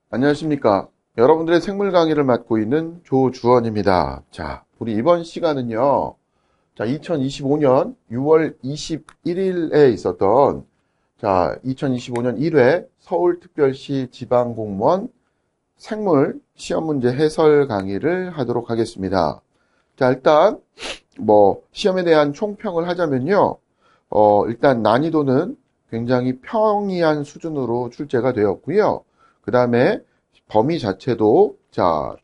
안녕하십니까. 여러분들의 생물 강의를 맡고 있는 조주원입니다. 자, 우리 이번 시간은요. 자, 2025년 6월 21일에 있었던 2025년 1회 서울특별시 지방공무원 생물 시험 문제 해설 강의를 하도록 하겠습니다. 자, 일단 시험에 대한 총평을 하자면요. 일단 난이도는 굉장히 평이한 수준으로 출제가 되었고요. 그 다음에 범위 자체도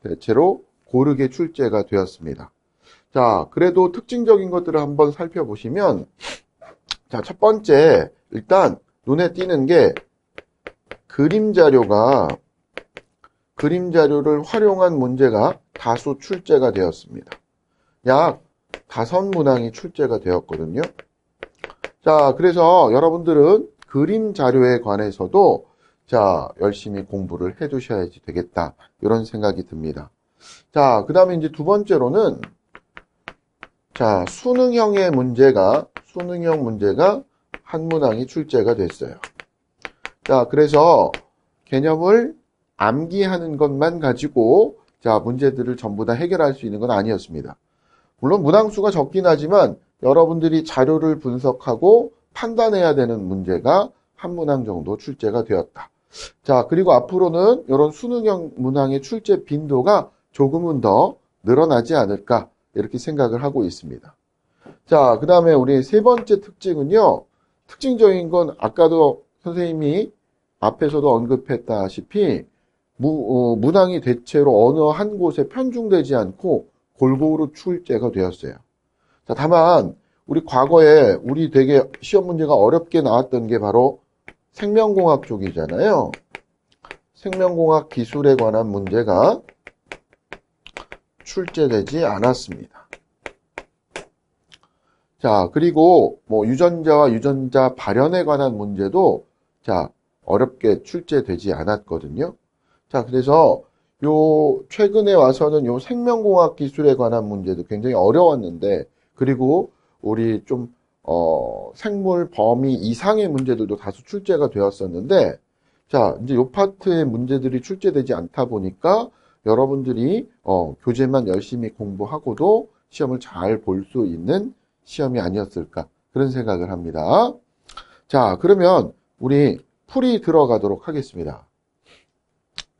대체로 고르게 출제가 되었습니다. 자, 그래도 특징적인 것들을 한번 살펴보시면, 첫 번째, 일단 눈에 띄는 게 그림 자료를 활용한 문제가 다수 출제가 되었습니다. 약 5문항이 출제가 되었거든요. 자, 그래서 여러분들은 그림 자료에 관해서도 열심히 공부를 해 두셔야지 되겠다. 이런 생각이 듭니다. 자, 그 다음에 이제 두 번째로는, 수능형 문제가 한 문항이 출제가 됐어요. 자, 그래서 개념을 암기하는 것만 가지고, 문제들을 전부 다 해결할 수 있는 건 아니었습니다. 물론 문항수가 적긴 하지만 여러분들이 자료를 분석하고 판단해야 되는 문제가 한 문항 정도 출제가 되었다. 자, 그리고 앞으로는 이런 수능형 문항의 출제 빈도가 조금은 더 늘어나지 않을까, 이렇게 생각을 하고 있습니다. 자, 그 다음에 우리 세 번째 특징은요, 특징적인 건 아까도 선생님이 앞에서도 언급했다시피, 문항이 대체로 어느 한 곳에 편중되지 않고 골고루 출제가 되었어요. 자, 다만, 우리 과거에 우리 되게 시험 문제가 어렵게 나왔던 게 바로 생명공학 쪽이잖아요. 생명공학 기술에 관한 문제가 출제되지 않았습니다. 자, 그리고 유전자와 유전자 발현에 관한 문제도 어렵게 출제되지 않았거든요. 자, 그래서 최근에 와서는 생명공학 기술에 관한 문제도 굉장히 어려웠는데, 그리고 우리 생물 범위 이상의 문제들도 다수 출제가 되었었는데, 이제 요 파트의 문제들이 출제되지 않다 보니까 여러분들이 교재만 열심히 공부하고도 시험을 잘 볼 수 있는 시험이 아니었을까, 그런 생각을 합니다. 자, 그러면 우리 풀이 들어가도록 하겠습니다.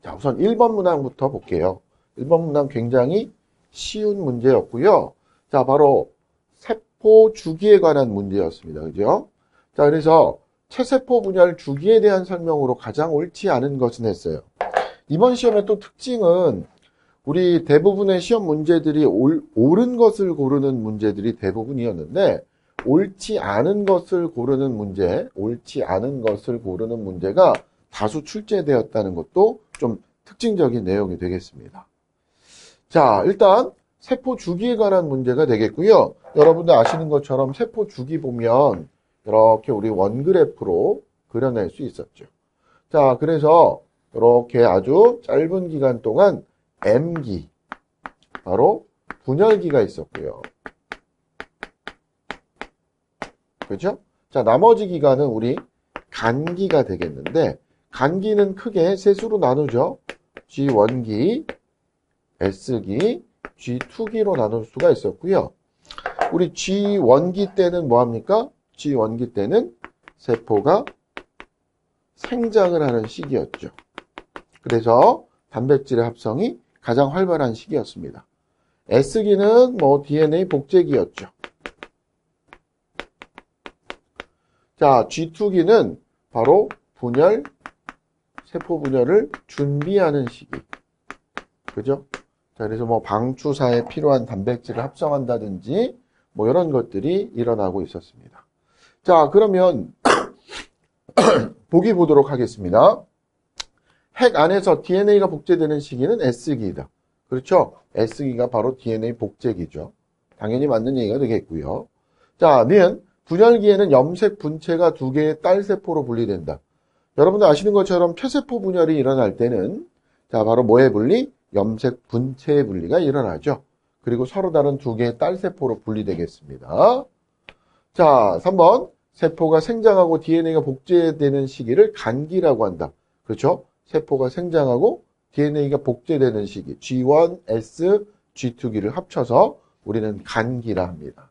자, 우선 1번 문항부터 볼게요. 1번 문항 굉장히 쉬운 문제였고요. 자, 바로 세포 주기에 관한 문제였습니다. 그죠? 자, 그래서 체세포 분열 주기에 대한 설명으로 가장 옳지 않은 것은 했어요. 이번 시험의 또 특징은 우리 대부분의 시험 문제들이 옳은 것을 고르는 문제들이 대부분이었는데, 옳지 않은 것을 고르는 문제가 다수 출제되었다는 것도 좀 특징적인 내용이 되겠습니다. 자, 일단 세포 주기에 관한 문제가 되겠고요. 여러분들 아시는 것처럼 세포 주기 보면 이렇게 우리 원그래프로 그려낼 수 있었죠. 자, 그래서 이렇게 아주 짧은 기간 동안 M기, 바로 분열기가 있었고요. 그렇죠? 자, 나머지 기간은 우리 간기가 되겠는데, 간기는 크게 세 수로 나누죠. G1기, S기, G2기로 나눌 수가 있었고요. 우리 G1기 때는 뭐합니까? G1기 때는 세포가 생장을 하는 시기였죠. 그래서 단백질의 합성이 가장 활발한 시기였습니다. S기는 DNA 복제기였죠. 자, G2기는 바로 세포 분열을 준비하는 시기. 그죠? 자, 그래서 방추사에 필요한 단백질을 합성한다든지, 이런 것들이 일어나고 있었습니다. 자, 그러면, 보기 보도록 하겠습니다. 핵 안에서 DNA가 복제되는 시기는 S기이다. 그렇죠? S기가 바로 DNA 복제기죠. 당연히 맞는 얘기가 되겠고요. 자, 분열기에는 염색 분체가 2개의 딸세포로 분리된다. 여러분들 아시는 것처럼 표세포 분열이 일어날 때는 바로 뭐의 분리? 염색 분체의 분리가 일어나죠. 그리고 서로 다른 2개의 딸세포로 분리되겠습니다. 자, 3번. 세포가 생장하고 DNA가 복제되는 시기를 간기라고 한다. 그렇죠? 세포가 생장하고 DNA가 복제되는 시기 G1S, G2기를 합쳐서 우리는 간기라 합니다.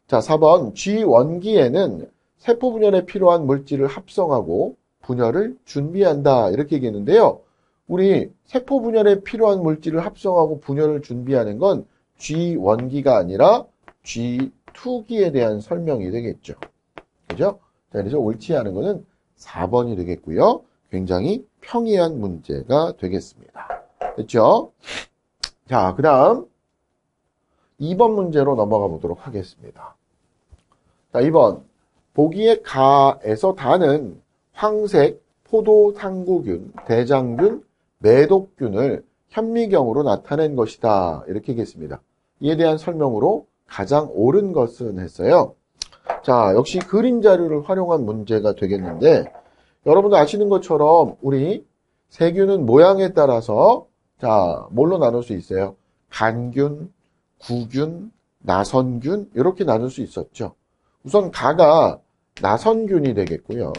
자, 4번 G1기에는 세포 분열에 필요한 물질을 합성하고 분열을 준비한다 이렇게 얘기했는데요. 우리 세포 분열에 필요한 물질을 합성하고 분열을 준비하는 건 G1기가 아니라 G2기에 대한 설명이 되겠죠. 그죠? 자, 그래서 옳지 않은 거는 4번이 되겠고요. 굉장히 평이한 문제가 되겠습니다. 됐죠? 자, 그 다음 2번 문제로 넘어가 보도록 하겠습니다. 자, 2번 보기의 가에서 다는 황색, 포도, 상구균, 대장균, 매독균을 현미경으로 나타낸 것이다. 이렇게 얘기했습니다. 이에 대한 설명으로 가장 옳은 것은 했어요. 자, 역시 그림 자료를 활용한 문제가 되겠는데 여러분들 아시는 것처럼 우리 세균은 모양에 따라서 자, 뭘로 나눌 수 있어요? 간균, 구균, 나선균 이렇게 나눌 수 있었죠. 우선 가가 나선균이 되겠고요.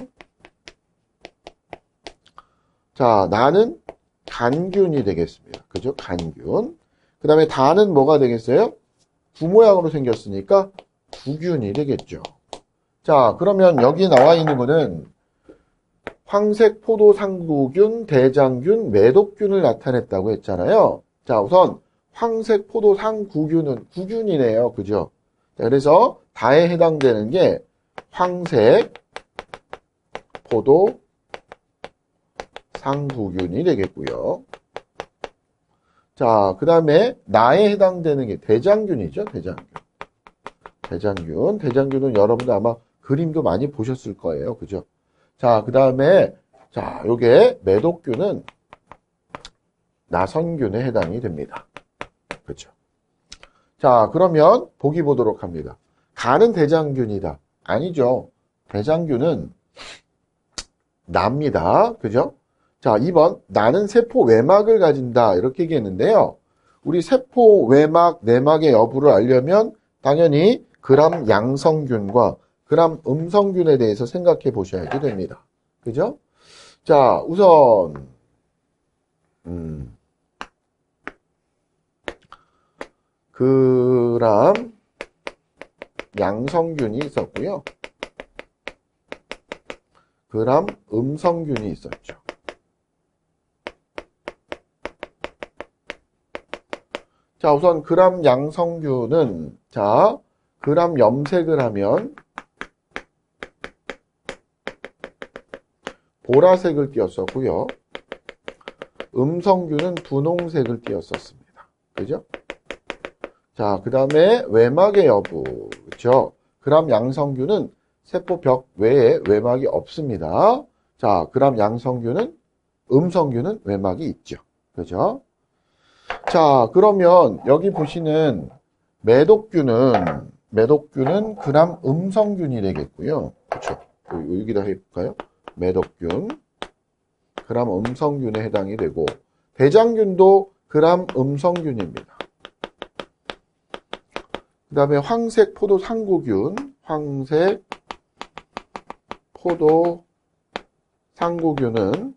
자, 나는 간균이 되겠습니다. 그죠? 간균. 그 다음에 다는 뭐가 되겠어요? 구 모양으로 생겼으니까 구균이 되겠죠. 자, 그러면 여기 나와 있는 거는 황색 포도 상구균, 대장균, 매독균을 나타냈다고 했잖아요. 자, 우선 황색 포도 상구균은 구균이네요. 그죠? 자, 그래서 다에 해당되는 게 황색 포도 상구균이 되겠고요. 자, 그 다음에 나에 해당되는 게 대장균이죠. 대장균은 여러분들 아마 그림도 많이 보셨을 거예요. 그죠? 자, 그 다음에 자, 요게 매독균은 나선균에 해당이 됩니다. 그렇죠? 자, 그러면 보기 보도록 합니다. 가는 대장균이다. 아니죠. 대장균은 나입니다. 그죠? 자, 2번 나는 세포 외막을 가진다. 이렇게 얘기했는데요. 우리 세포 외막, 내막의 여부를 알려면 당연히 그람 양성균과 그람 음성균에 대해서 생각해 보셔야지 됩니다. 그죠? 자, 우선 그람 양성균이 있었고요. 그람 음성균이 있었죠. 자, 우선 그람 양성균은 자, 그람 염색을 하면 보라색을 띄었었고요. 음성균은 분홍색을 띄었었습니다. 그죠? 자, 그 다음에 외막의 여부. 그죠? 그람 양성균은 세포벽 외에 외막이 없습니다. 자, 그람 양성균은, 음성균은 외막이 있죠. 그죠? 자, 그러면 여기 보시는 매독균은 그람 음성균이 되겠고요. 그렇죠? 여기다 해볼까요? 매독균, 그람 음성균에 해당이 되고, 대장균도 그람 음성균입니다. 그 다음에 황색 포도 상구균, 황색 포도 상구균은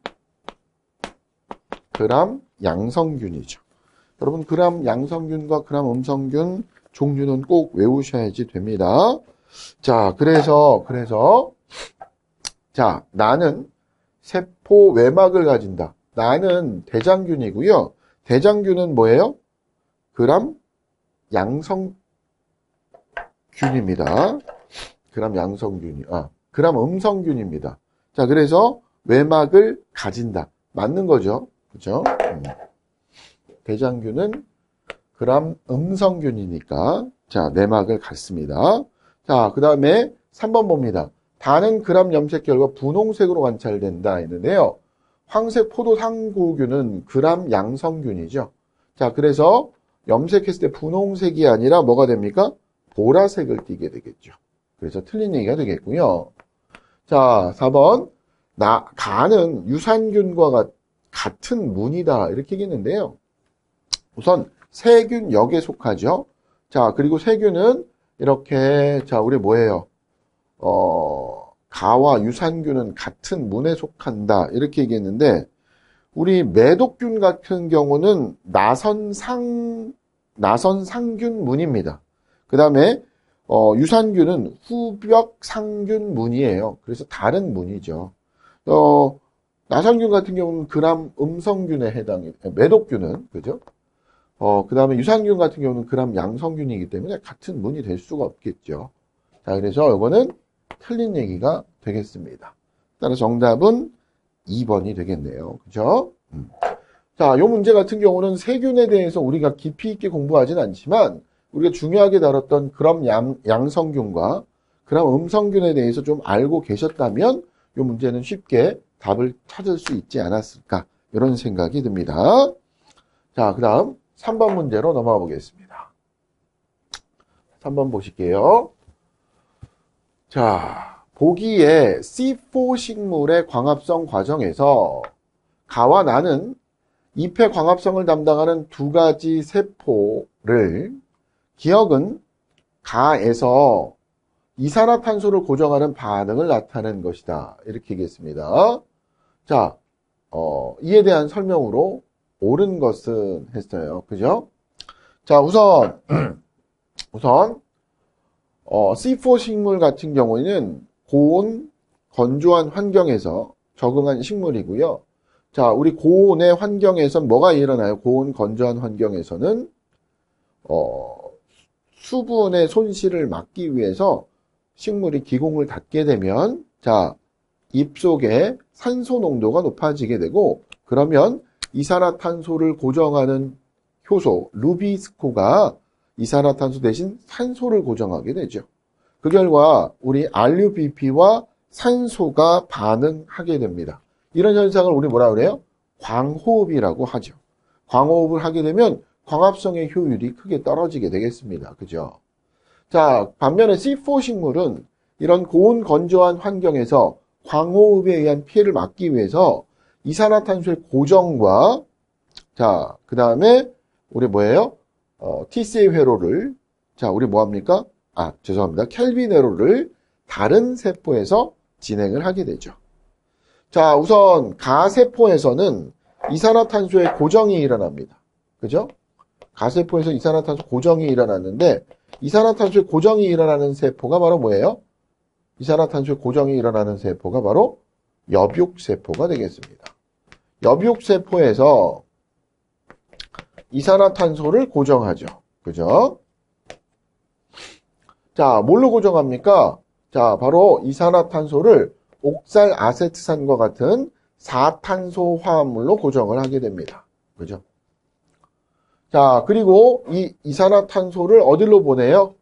그람 양성균이죠. 여러분, 그람 양성균과 그람 음성균 종류는 꼭 외우셔야지 됩니다. 자, 그래서 자, 나는 세포 외막을 가진다. 나는 대장균이고요. 대장균은 뭐예요? 그람 양성균입니다. 그람 양성균이, 그람 음성균입니다. 자, 그래서 외막을 가진다. 맞는 거죠. 그죠? 대장균은 그람 음성균이니까, 자, 내막을 갖습니다. 자, 그 다음에 3번 봅니다. 다는 그람 염색 결과 분홍색으로 관찰된다 했는데요. 황색 포도 상구균은 그람 양성균이죠. 자, 그래서 염색했을 때 분홍색이 아니라 뭐가 됩니까? 보라색을 띠게 되겠죠. 그래서 틀린 얘기가 되겠고요. 자, 4번. 가는 유산균과 같은 문이다. 이렇게 얘기했는데요. 우선 세균역에 속하죠. 자, 그리고 세균은 이렇게, 자, 우리 뭐예요? 가와 유산균은 같은 문에 속한다. 이렇게 얘기했는데, 우리 매독균 같은 경우는 나선상균문입니다. 그 다음에 유산균은 후벽상균문이에요. 그래서 다른 문이죠. 나선균 같은 경우는 그람 음성균에 해당이, 매독균은, 그죠? 그 다음에 유산균 같은 경우는 그람 양성균이기 때문에 같은 문이 될 수가 없겠죠. 자, 그래서 이거는 틀린 얘기가 되겠습니다. 따라서 정답은 2번이 되겠네요. 그죠? 자, 요 문제 같은 경우는 세균에 대해서 우리가 깊이 있게 공부하진 않지만 우리가 중요하게 다뤘던 그람 양성균과 그람 음성균에 대해서 좀 알고 계셨다면 요 문제는 쉽게 답을 찾을 수 있지 않았을까 이런 생각이 듭니다. 자, 그 다음 3번 문제로 넘어가 보겠습니다. 3번 보실게요. 자, 보기에 C4 식물의 광합성 과정에서 가와 나는 잎의 광합성을 담당하는 두 가지 세포를 기억은 가에서 이산화탄소를 고정하는 반응을 나타낸 것이다. 이렇게 얘기했습니다. 자, 이에 대한 설명으로 옳은 것은 했어요. 그죠? 자, 우선 C4 식물 같은 경우에는 고온, 건조한 환경에서 적응한 식물이고요. 자, 우리 고온의 환경에서 뭐가 일어나요? 고온, 건조한 환경에서는 수분의 손실을 막기 위해서 식물이 기공을 닫게 되면 자, 잎 속에 산소 농도가 높아지게 되고 그러면 이산화탄소를 고정하는 효소 루비스코가 이산화탄소 대신 산소를 고정하게 되죠. 그 결과 우리 RUBP와 산소가 반응하게 됩니다. 이런 현상을 우리 뭐라 그래요? 광호흡이라고 하죠. 광호흡을 하게 되면 광합성의 효율이 크게 떨어지게 되겠습니다. 그죠? 자, 반면에 C4 식물은 이런 고온 건조한 환경에서 광호흡에 의한 피해를 막기 위해서 이산화탄소의 고정과 자, 그 다음에 우리 뭐예요? TCA 회로를 자, 우리 뭐 합니까? 죄송합니다. 켈빈 회로를 다른 세포에서 진행을 하게 되죠. 자, 우선 가세포에서는 이산화탄소의 고정이 일어납니다. 그죠? 가세포에서 이산화탄소 고정이 일어났는데 이산화탄소의 고정이 일어나는 세포가 바로 뭐예요? 이산화탄소의 고정이 일어나는 세포가 바로 엽육세포가 되겠습니다. 엽육세포에서 이산화탄소를 고정하죠. 그죠? 자, 뭘로 고정합니까? 자, 바로 이산화탄소를 옥살 아세트산과 같은 4탄소 화합물로 고정을 하게 됩니다. 그죠? 자, 그리고 이 이산화탄소를 어디로 보내요?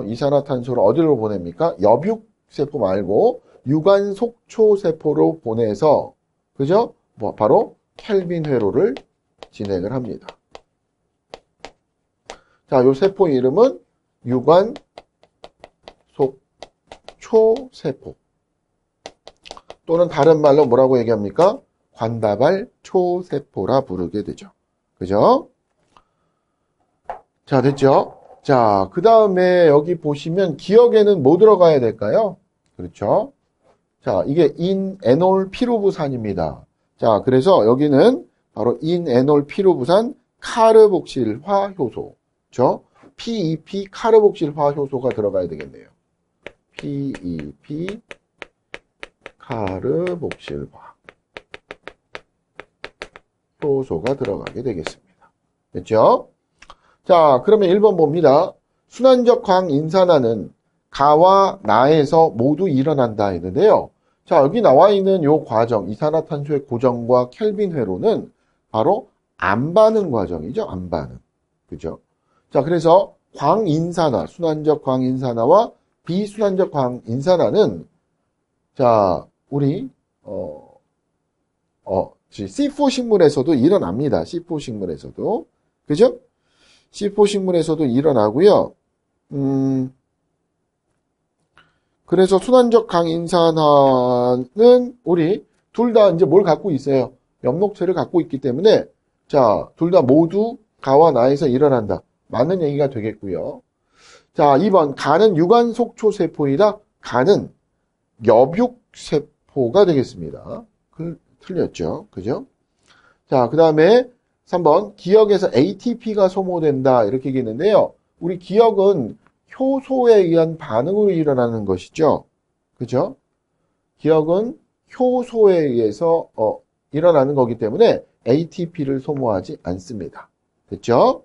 이산화탄소를 어디로 보냅니까? 엽육세포 말고 유관 속초세포로 보내서, 그죠? 바로 켈빈 회로를 진행을 합니다. 자, 요 세포 이름은 유관 속초세포. 또는 다른 말로 뭐라고 얘기합니까? 관다발 초세포라 부르게 되죠. 그죠? 자, 됐죠? 자, 그 다음에 여기 보시면 기억에는 뭐 들어가야 될까요? 그렇죠? 자, 이게 인에놀 피루부산입니다. 자, 그래서 여기는 바로 인에놀 피루부산 카르복실화 효소. 그렇죠? PEP 카르복실화 효소가 들어가야 되겠네요. PEP 카르복실화 효소가 들어가게 되겠습니다. 됐죠? 자, 그러면 1번 봅니다. 순환적 광인산화는 가와 나에서 모두 일어난다 했는데요. 자, 여기 나와 있는 요 과정, 이산화탄소의 고정과 켈빈 회로는 바로 안반응 과정이죠. 안반응. 그죠? 자, 그래서 광인산화, 순환적 광인산화와 비순환적 광인산화는 자, 우리 C4 식물에서도 일어납니다. C4 식물에서도. 그죠? C4 식물에서도 일어나고요. 그래서 순환적 강인산화는 우리 둘 다 이제 뭘 갖고 있어요? 엽록체를 갖고 있기 때문에 자, 둘 다 모두 가와 나에서 일어난다. 맞는 얘기가 되겠고요. 자, 2번 가는 유관 속초세포이다. 가는 엽육세포가 되겠습니다. 틀렸죠. 그죠? 자, 그 다음에 3번, 기역에서 ATP가 소모된다. 이렇게 얘기했는데요. 우리 기역은 효소에 의한 반응으로 일어나는 것이죠. 그죠? 기역은 효소에 의해서 일어나는 거기 때문에 ATP를 소모하지 않습니다. 됐죠?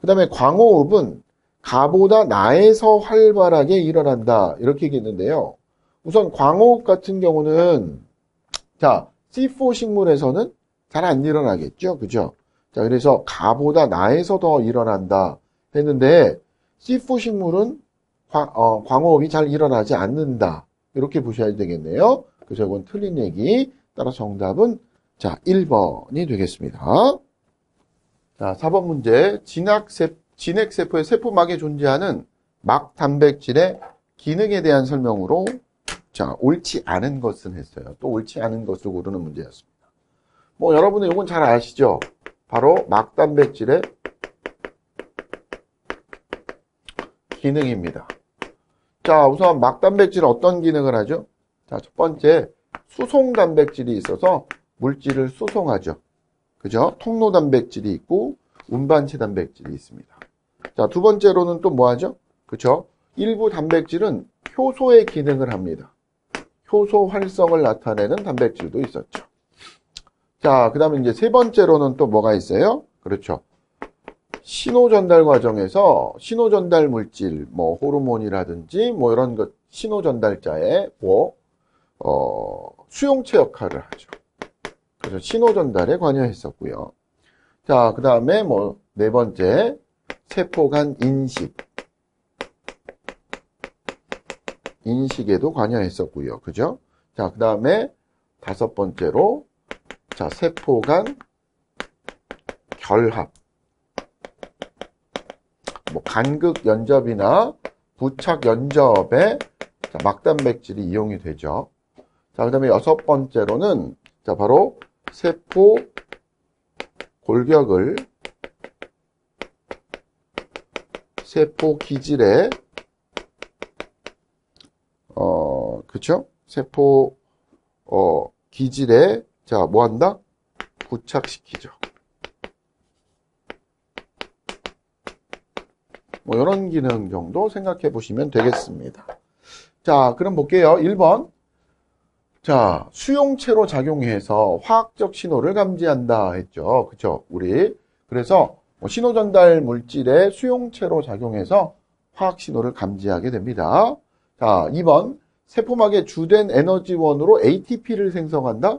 그 다음에 광호흡은 가보다 나에서 활발하게 일어난다. 이렇게 얘기했는데요. 우선 광호흡 같은 경우는 자, C4 식물에서는 잘 안 일어나겠죠. 그죠? 자, 그래서 가보다 나에서 더 일어난다 했는데 C4 식물은 광호흡이 잘 일어나지 않는다. 이렇게 보셔야 되겠네요. 그래서 이건 틀린 얘기. 따라 정답은 자, 1번이 되겠습니다. 자, 4번 문제. 진핵세포의 세포막에 존재하는 막 단백질의 기능에 대한 설명으로 자, 옳지 않은 것은 했어요. 또 옳지 않은 것을 고르는 문제였습니다. 뭐 여러분은 이건 잘 아시죠? 바로 막 단백질의 기능입니다. 자, 우선 막 단백질은 어떤 기능을 하죠? 자, 첫 번째 수송 단백질이 있어서 물질을 수송하죠. 그죠? 통로 단백질이 있고 운반체 단백질이 있습니다. 자, 두 번째로는 또 뭐 하죠? 그죠? 일부 단백질은 효소의 기능을 합니다. 효소 활성을 나타내는 단백질도 있었죠. 자, 그 다음에 이제 세 번째로는 또 뭐가 있어요? 그렇죠. 신호 전달 과정에서 신호 전달 물질, 뭐 호르몬이라든지 뭐 이런 것 신호 전달자의 수용체 역할을 하죠. 그래서 신호 전달에 관여했었고요. 자, 그 다음에 뭐 네 번째 세포 간 인식에도 관여했었고요. 그죠? 자, 그 다음에 다섯 번째로 자, 세포 간 결합. 뭐 간극 연접이나 부착 연접에 막단백질이 이용이 되죠. 자, 그 다음에 여섯 번째로는 자, 바로 세포 골격을 세포 기질에 그쵸? 세포 기질에 자, 뭐 한다? 부착시키죠. 뭐 이런 기능 정도 생각해 보시면 되겠습니다. 자, 그럼 볼게요. 1번. 자, 수용체로 작용해서 화학적 신호를 감지한다 했죠. 그쵸? 우리. 그래서 신호 전달 물질의 수용체로 작용해서 화학 신호를 감지하게 됩니다. 자, 2번. 세포막의 주된 에너지원으로 ATP를 생성한다?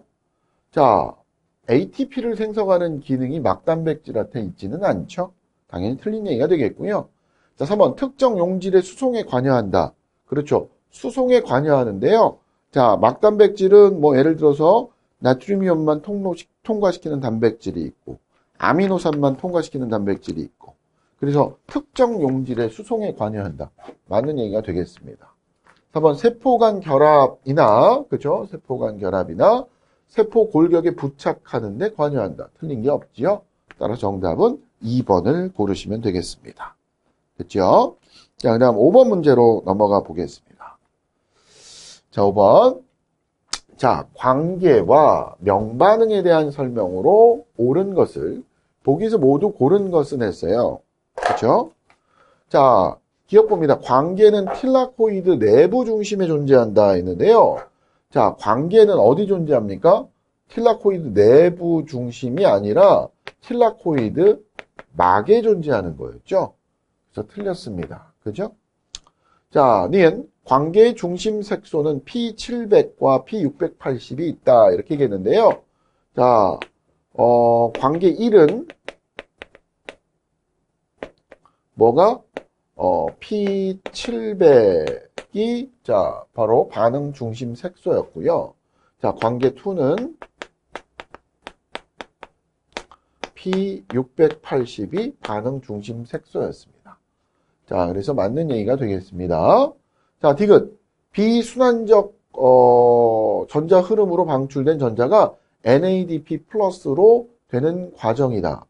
자, ATP를 생성하는 기능이 막단백질한테 있지는 않죠. 당연히 틀린 얘기가 되겠고요. 자, 3번. 특정 용질의 수송에 관여한다. 그렇죠. 수송에 관여하는데요. 자, 막단백질은 뭐 예를 들어서 나트륨이온만 통과시키는 단백질이 있고 아미노산만 통과시키는 단백질이 있고 그래서 특정 용질의 수송에 관여한다. 맞는 얘기가 되겠습니다. 4번 세포 간 결합이나 그죠? 세포 간 결합이나 세포 골격에 부착하는 데 관여한다. 틀린 게 없지요. 따라서 정답은 2번을 고르시면 되겠습니다. 됐죠? 자, 그다음 5번 문제로 넘어가 보겠습니다. 자, 5번. 자, 관계와 명반응에 대한 설명으로 옳은 것을 보기에서 모두 고른 것은 했어요. 그렇죠? 자, 기억 봅니다. 관계는 틸라코이드 내부 중심에 존재한다 했는데요. 자, 관계는 어디 존재합니까? 틸라코이드 내부 중심이 아니라 틸라코이드 막에 존재하는 거였죠. 그래서 틀렸습니다. 그죠? 자, 니은 관계의 중심 색소는 P700과 P680이 있다. 이렇게 얘기했는데요. 자, 관계 1은 뭐가? P700이 자, 바로 반응 중심 색소였고요. 자, 관계 2는 P680이 반응 중심 색소였습니다. 자, 그래서 맞는 얘기가 되겠습니다. 자, 디귿. 비순환적 전자 흐름으로 방출된 전자가 NADP 플러스로 되는 과정이다.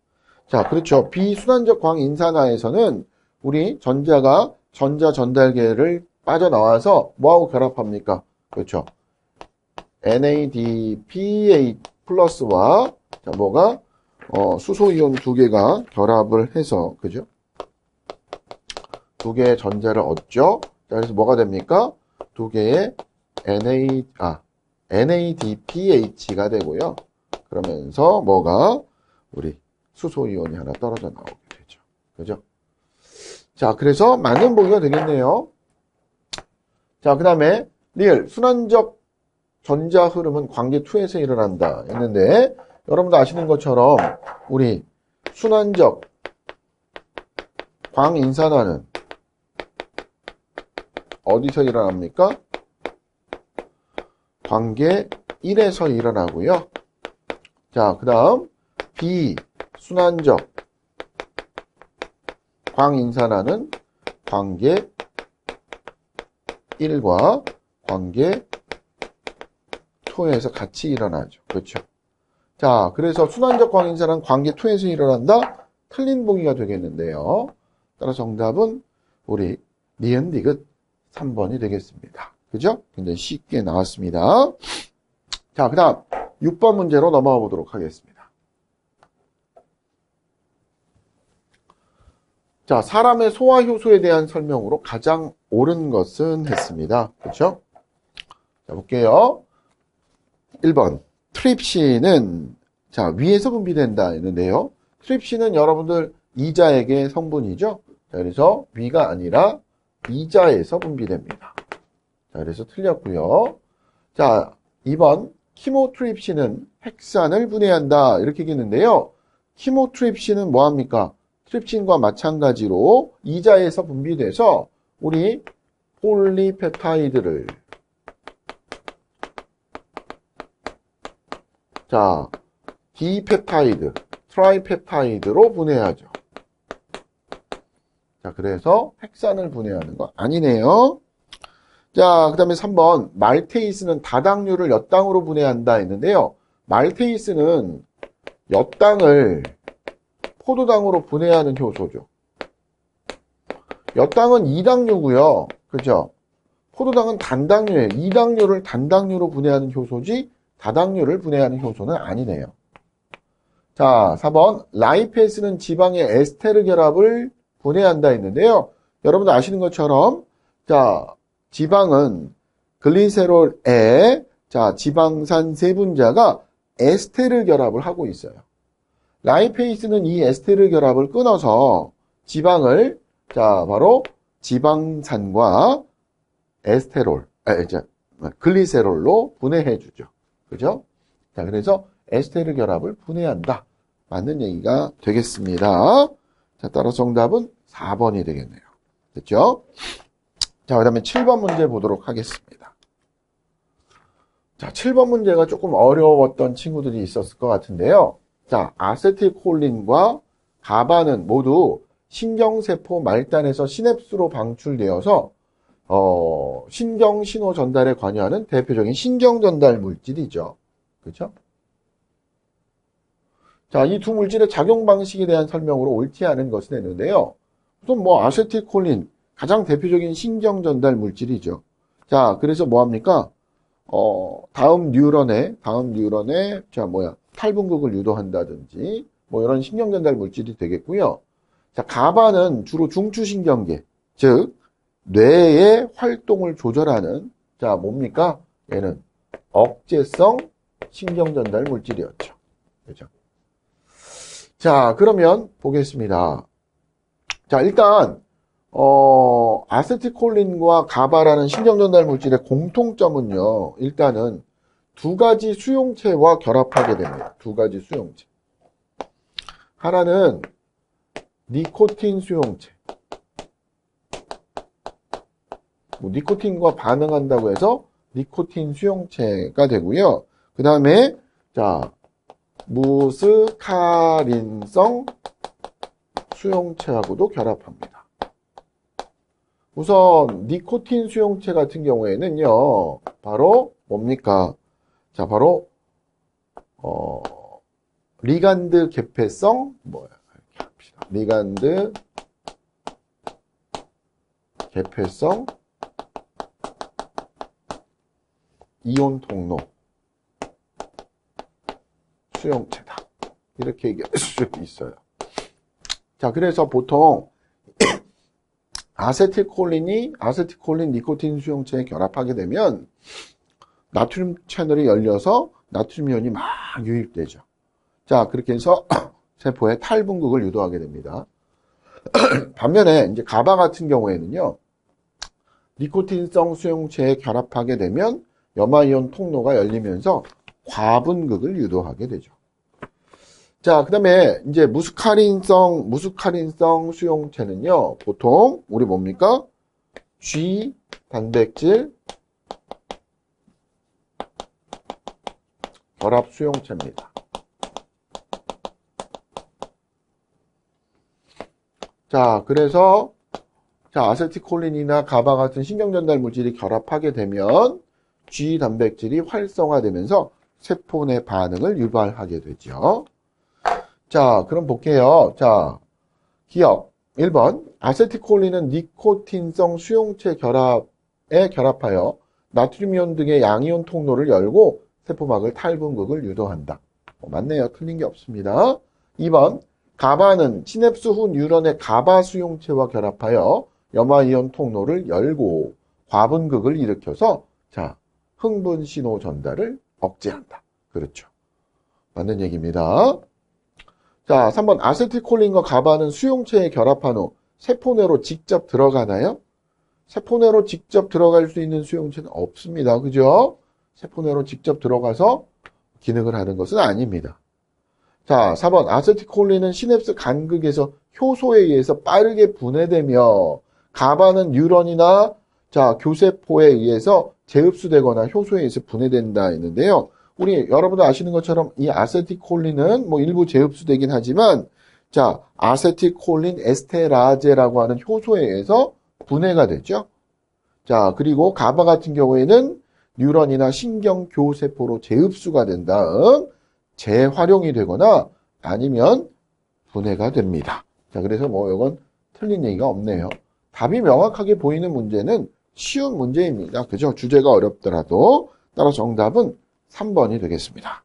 자, 그렇죠. 비순환적 광인산화에서는 우리 전자가 전자 전달계를 빠져나와서 뭐하고 결합합니까? 그렇죠. NADPA 플러스와 자, 뭐가? 수소이온 두 개가 결합을 해서, 그죠? 두 개의 전자를 얻죠? 자, 그래서 뭐가 됩니까? 두 개의 NADPH가 되고요. 그러면서 뭐가? 우리 수소이온이 하나 떨어져 나오게 되죠. 그죠? 자, 그래서 맞는 보기가 되겠네요. 자, 그 다음에 리을, 순환적 전자 흐름은 관계 2에서 일어난다 했는데, 여러분도 아시는 것처럼 우리 순환적 광인산화는 어디서 일어납니까? 관계 1에서 일어나고요. 자, 그 다음 비순환적 광인산화는 관계 1과 관계 2에서 같이 일어나죠. 그렇죠? 자, 그래서 순환적 광인산화는 관계 2에서 일어난다? 틀린 보기가 되겠는데요. 따라서 정답은 우리 니은 디귿 3번이 되겠습니다. 그죠? 굉장히 쉽게 나왔습니다. 자, 그 다음 6번 문제로 넘어가 보도록 하겠습니다. 자, 사람의 소화 효소에 대한 설명으로 가장 옳은 것은 했습니다. 그렇죠? 자, 볼게요. 1번. 트립신은 자, 위에서 분비된다 했는데요. 트립신은 여러분들 이자액의 성분이죠. 자, 그래서 위가 아니라 이자에서 분비됩니다. 자, 그래서 틀렸고요. 자, 2번. 키모트립신은 핵산을 분해한다. 이렇게 얘기했는데요. 키모트립신은 뭐합니까? 트립신과 마찬가지로 이자에서 분비돼서 우리 폴리펩타이드를 자, 디펩타이드, 트라이펩타이드로 분해하죠. 자, 그래서 핵산을 분해하는 거 아니네요. 자, 그 다음에 3번. 말테이스는 다당류를 엿당으로 분해한다 했는데요. 말테이스는 엿당을 포도당으로 분해하는 효소죠. 엿당은 이당류고요. 그죠? 포도당은 단당류예요. 이당류를 단당류로 분해하는 효소지 다당류를 분해하는 효소는 아니네요. 자, 4번. 라이페이스는 지방의 에스테르 결합을 분해한다 했는데요. 여러분들 아시는 것처럼 자, 지방은 글리세롤에 자, 지방산 세분자가 에스테르 결합을 하고 있어요. 라이페이스는 이 에스테르 결합을 끊어서 지방을 자, 바로 지방산과 에스테롤, 글리세롤로 분해해 주죠. 그죠? 자, 그래서 에스테르 결합을 분해한다. 맞는 얘기가 되겠습니다. 자, 따라서 정답은 4번이 되겠네요. 됐죠? 자, 그 다음에 7번 문제 보도록 하겠습니다. 자, 7번 문제가 조금 어려웠던 친구들이 있었을 것 같은데요. 자, 아세틸콜린과 가바는 모두 신경세포 말단에서 시냅스로 방출되어서 신경 신호 전달에 관여하는 대표적인 신경 전달 물질이죠. 그렇죠? 자, 이 두 물질의 작용 방식에 대한 설명으로 옳지 않은 것을 내는데요. 우선 뭐 아세틸콜린 가장 대표적인 신경 전달 물질이죠. 자, 그래서 뭐 합니까? 다음 뉴런에 탈분극을 유도한다든지 뭐 이런 신경 전달 물질이 되겠고요. 자, 가바는 주로 중추신경계, 즉 뇌의 활동을 조절하는 자, 뭡니까? 얘는 억제성 신경 전달 물질이었죠. 그렇죠? 자, 그러면 보겠습니다. 자, 일단 아세틸콜린과 가바라는 신경 전달 물질의 공통점은요. 일단은 두 가지 수용체와 결합하게 됩니다. 두 가지 수용체. 하나는 니코틴 수용체. 뭐 니코틴과 반응한다고 해서 니코틴 수용체가 되고요. 그 다음에 자, 무스카린성 수용체하고도 결합합니다. 우선 니코틴 수용체 같은 경우에는요. 바로 뭡니까? 자, 바로 리간드 개폐성 이렇게 합시다. 리간드 개폐성 이온 통로 수용체다. 이렇게 얘기할 수 있어요. 자, 그래서 보통 아세틸콜린, 니코틴 수용체에 결합하게 되면 나트륨 채널이 열려서 나트륨 이온이 막 유입되죠. 자, 그렇게 해서 세포에 탈분극을 유도하게 됩니다. 반면에 이제 가바 같은 경우에는요, 니코틴성 수용체에 결합하게 되면 염화이온 통로가 열리면서 과분극을 유도하게 되죠. 자, 그 다음에 이제 무스카린성 수용체는요, 보통 우리 뭡니까? G 단백질 결합 수용체입니다. 자, 그래서 아세틸콜린이나 가바 같은 신경전달 물질이 결합하게 되면 G 단백질이 활성화되면서 세포 내 반응을 유발하게 되죠. 자, 그럼 볼게요. 자, 기억. 1번. 아세틸콜린은 니코틴성 수용체 결합에 결합하여 나트륨이온 등의 양이온 통로를 열고 세포막을 탈분극을 유도한다. 맞네요. 틀린 게 없습니다. 2번. 가바는 시냅스 후 뉴런의 가바 수용체와 결합하여 염화이온 통로를 열고 과분극을 일으켜서 자, 흥분 신호 전달을 억제한다. 그렇죠. 맞는 얘기입니다. 자, 3번. 아세틸콜린과 가바는 수용체에 결합한 후 세포 내로 직접 들어가나요? 세포 내로 직접 들어갈 수 있는 수용체는 없습니다. 그죠? 세포 내로 직접 들어가서 기능을 하는 것은 아닙니다. 자, 4번. 아세틸콜린은 시냅스 간극에서 효소에 의해서 빠르게 분해되며 가바는 뉴런이나 자, 교세포에 의해서 재흡수되거나 효소에 의해서 분해된다 했는데요. 우리 여러분도 아시는 것처럼 이 아세틸콜린은 뭐 일부 재흡수되긴 하지만 자, 아세틸콜린 에스테라제라고 하는 효소에 의해서 분해가 되죠. 자, 그리고 가바 같은 경우에는 뉴런이나 신경교세포로 재흡수가 된 다음 재활용이 되거나 아니면 분해가 됩니다. 자, 그래서 뭐 이건 틀린 얘기가 없네요. 답이 명확하게 보이는 문제는 쉬운 문제입니다. 그죠? 주제가 어렵더라도. 따라서 정답은 3번이 되겠습니다.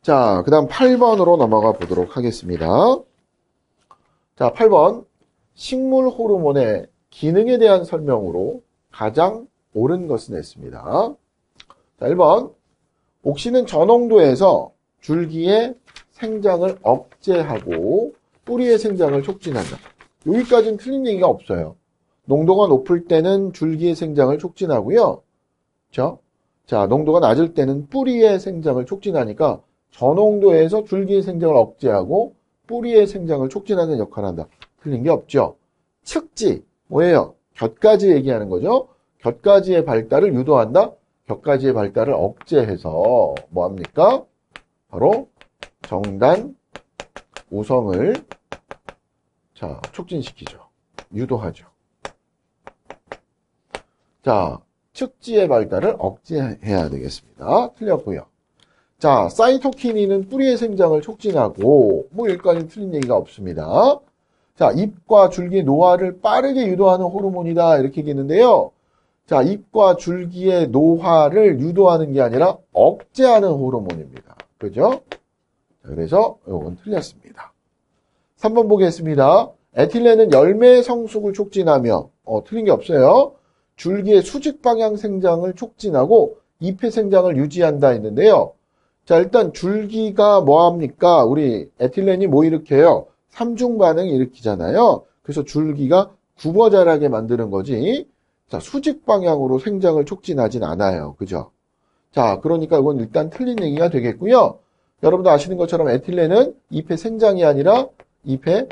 자, 그 다음 8번으로 넘어가 보도록 하겠습니다. 자, 8번. 식물 호르몬의 기능에 대한 설명으로 가장 옳은 것은 했습니다. 자, 1번. 옥시는 저농도에서 줄기의 생장을 억제하고 뿌리의 생장을 촉진한다. 여기까지는 틀린 얘기가 없어요. 농도가 높을 때는 줄기의 생장을 촉진하고요. 그렇죠? 자, 농도가 낮을 때는 뿌리의 생장을 촉진하니까 저농도에서 줄기의 생장을 억제하고 뿌리의 생장을 촉진하는 역할을 한다. 틀린 게 없죠. 측지, 뭐예요? 곁가지 얘기하는 거죠. 곁가지의 발달을 유도한다. 곁가지의 발달을 억제해서 뭐합니까? 바로 정단, 우성을 자, 촉진시키죠. 유도하죠. 자, 측지의 발달을 억제해야 되겠습니다. 틀렸고요. 자, 사이토키닌은 뿌리의 생장을 촉진하고 뭐 여기까지는 틀린 얘기가 없습니다. 자, 잎과 줄기의 노화를 빠르게 유도하는 호르몬이다 이렇게 얘기했는데요. 자, 잎과 줄기의 노화를 유도하는 게 아니라 억제하는 호르몬입니다. 그죠? 그래서 이건 틀렸습니다. 3번 보겠습니다. 에틸렌은 열매 성숙을 촉진하며 틀린 게 없어요. 줄기의 수직 방향 생장을 촉진하고 잎의 생장을 유지한다 했는데요. 자, 일단 줄기가 뭐합니까? 우리 에틸렌이 뭐 일으켜요? 삼중 반응 일으키잖아요. 그래서 줄기가 굽어 자라게 만드는 거지. 자, 수직 방향으로 생장을 촉진하진 않아요. 그죠? 자, 그러니까 이건 일단 틀린 얘기가 되겠고요. 여러분도 아시는 것처럼 에틸렌은 잎의 생장이 아니라 잎의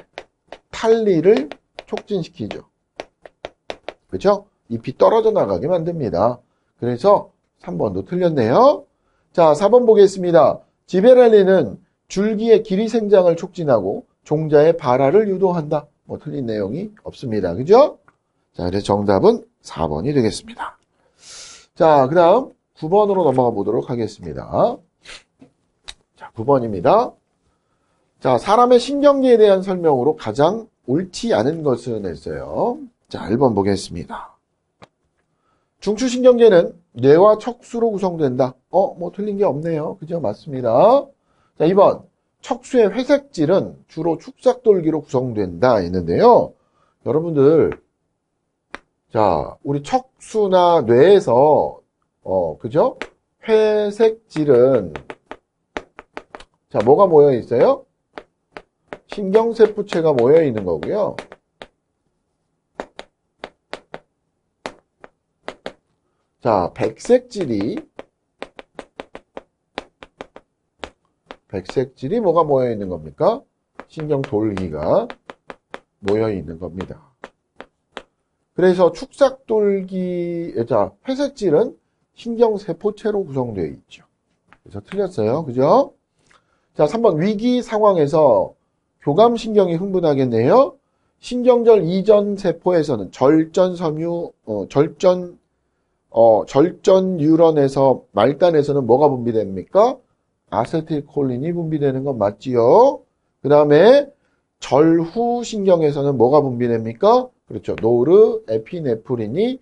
탈리를 촉진시키죠. 그렇죠? 잎이 떨어져 나가게 만듭니다. 그래서 3번도 틀렸네요. 자, 4번 보겠습니다. 지베렐린은 줄기의 길이 생장을 촉진하고 종자의 발화를 유도한다. 뭐 틀린 내용이 없습니다. 그죠? 자, 그래서 정답은 4번이 되겠습니다. 자, 그 다음 9번으로 넘어가 보도록 하겠습니다. 자, 9번입니다. 자, 사람의 신경계에 대한 설명으로 가장 옳지 않은 것은 했어요. 자, 1번 보겠습니다. 중추신경계는 뇌와 척수로 구성된다. 뭐 틀린 게 없네요. 그죠? 맞습니다. 자, 2번. 척수의 회색질은 주로 축삭돌기로 구성된다. 있는데요. 여러분들, 자, 우리 척수나 뇌에서, 그죠? 회색질은, 자, 뭐가 모여 있어요? 신경세포체가 모여 있는 거고요. 자, 백색질이 뭐가 모여 있는 겁니까? 신경돌기가 모여 있는 겁니다. 그래서 축삭돌기, 자, 회색질은 신경세포체로 구성되어 있죠. 그래서 틀렸어요. 그죠? 자, 3번. 위기 상황에서 교감신경이 흥분하겠네요. 신경절 이전 세포에서는 절전 뉴런에서 말단에서는 뭐가 분비됩니까? 아세틸콜린이 분비되는 건 맞지요. 그 다음에 절후 신경에서는 뭐가 분비됩니까? 그렇죠. 노르에피네프린이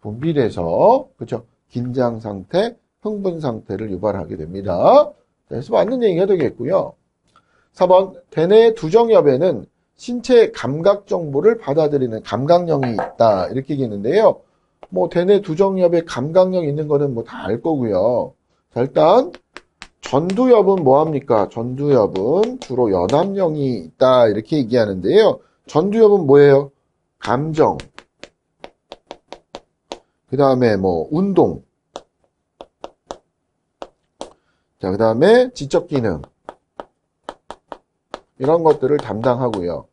분비돼서, 그렇죠. 긴장 상태, 흥분 상태를 유발하게 됩니다. 그래서 맞는 얘기가 되겠고요. 4번. 대뇌 두정엽에는 신체 감각 정보를 받아들이는 감각령이 있다. 이렇게 얘기했는데요. 뭐 대뇌 두정엽에 감각령 있는 거는 뭐 다 알 거고요. 자, 일단 전두엽은 뭐합니까? 전두엽은 주로 연합령이 있다. 이렇게 얘기하는데요. 전두엽은 뭐예요? 감정, 그 다음에 뭐 운동, 자, 그 다음에 지적 기능, 이런 것들을 담당하고요.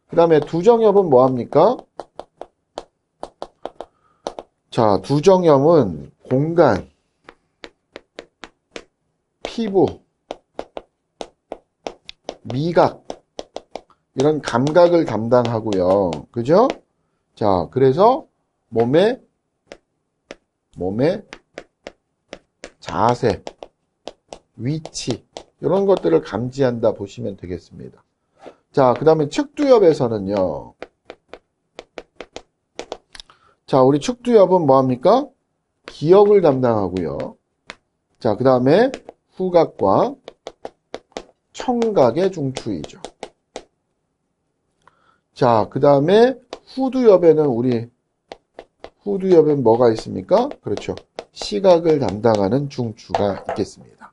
그 다음에 두정엽은 뭐합니까? 자, 두정엽은 공간, 피부, 미각, 이런 감각을 담당하고요. 그죠? 자, 그래서 몸의 자세, 위치, 이런 것들을 감지한다 보시면 되겠습니다. 자, 그 다음에 측두엽에서는요. 자, 우리 측두엽은 뭐합니까? 기억을 담당하고요. 자, 그 다음에 후각과 청각의 중추이죠. 자, 그 다음에 후두엽에는 뭐가 있습니까? 그렇죠. 시각을 담당하는 중추가 있겠습니다.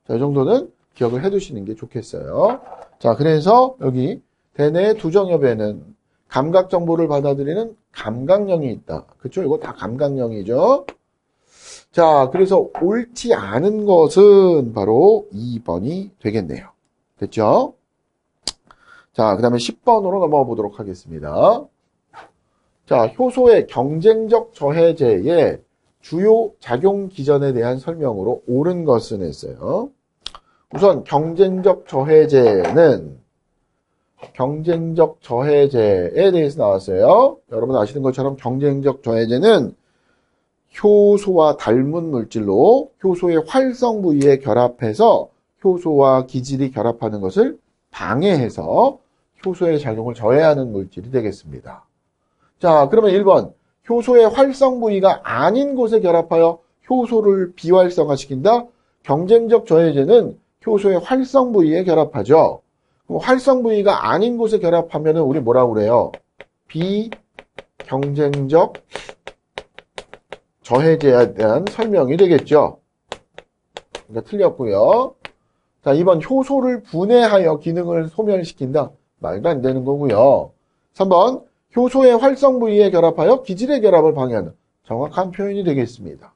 자, 이 정도는 기억을 해 두시는 게 좋겠어요. 자, 그래서 여기 대뇌 두정엽에는 감각 정보를 받아들이는 감각령이 있다. 그렇죠? 이거 다 감각령이죠. 자, 그래서 옳지 않은 것은 바로 2번이 되겠네요. 됐죠? 자, 그 다음에 10번으로 넘어가 보도록 하겠습니다. 자, 효소의 경쟁적 저해제의 주요 작용 기전에 대한 설명으로 옳은 것은 했어요. 우선 경쟁적 저해제에 대해서 나왔어요. 여러분 아시는 것처럼 경쟁적 저해제는 효소와 닮은 물질로 효소의 활성 부위에 결합해서 효소와 기질이 결합하는 것을 방해해서 효소의 작용을 저해하는 물질이 되겠습니다. 자, 그러면 1번. 효소의 활성 부위가 아닌 곳에 결합하여 효소를 비활성화시킨다. 경쟁적 저해제는 효소의 활성 부위에 결합하죠. 그럼 활성 부위가 아닌 곳에 결합하면 우리 뭐라고 그래요? 비경쟁적 저해제에 대한 설명이 되겠죠. 그러니까 틀렸고요. 자, 2번. 효소를 분해하여 기능을 소멸시킨다. 말도 안 되는 거고요. 3번. 효소의 활성 부위에 결합하여 기질의 결합을 방해한다. 정확한 표현이 되겠습니다.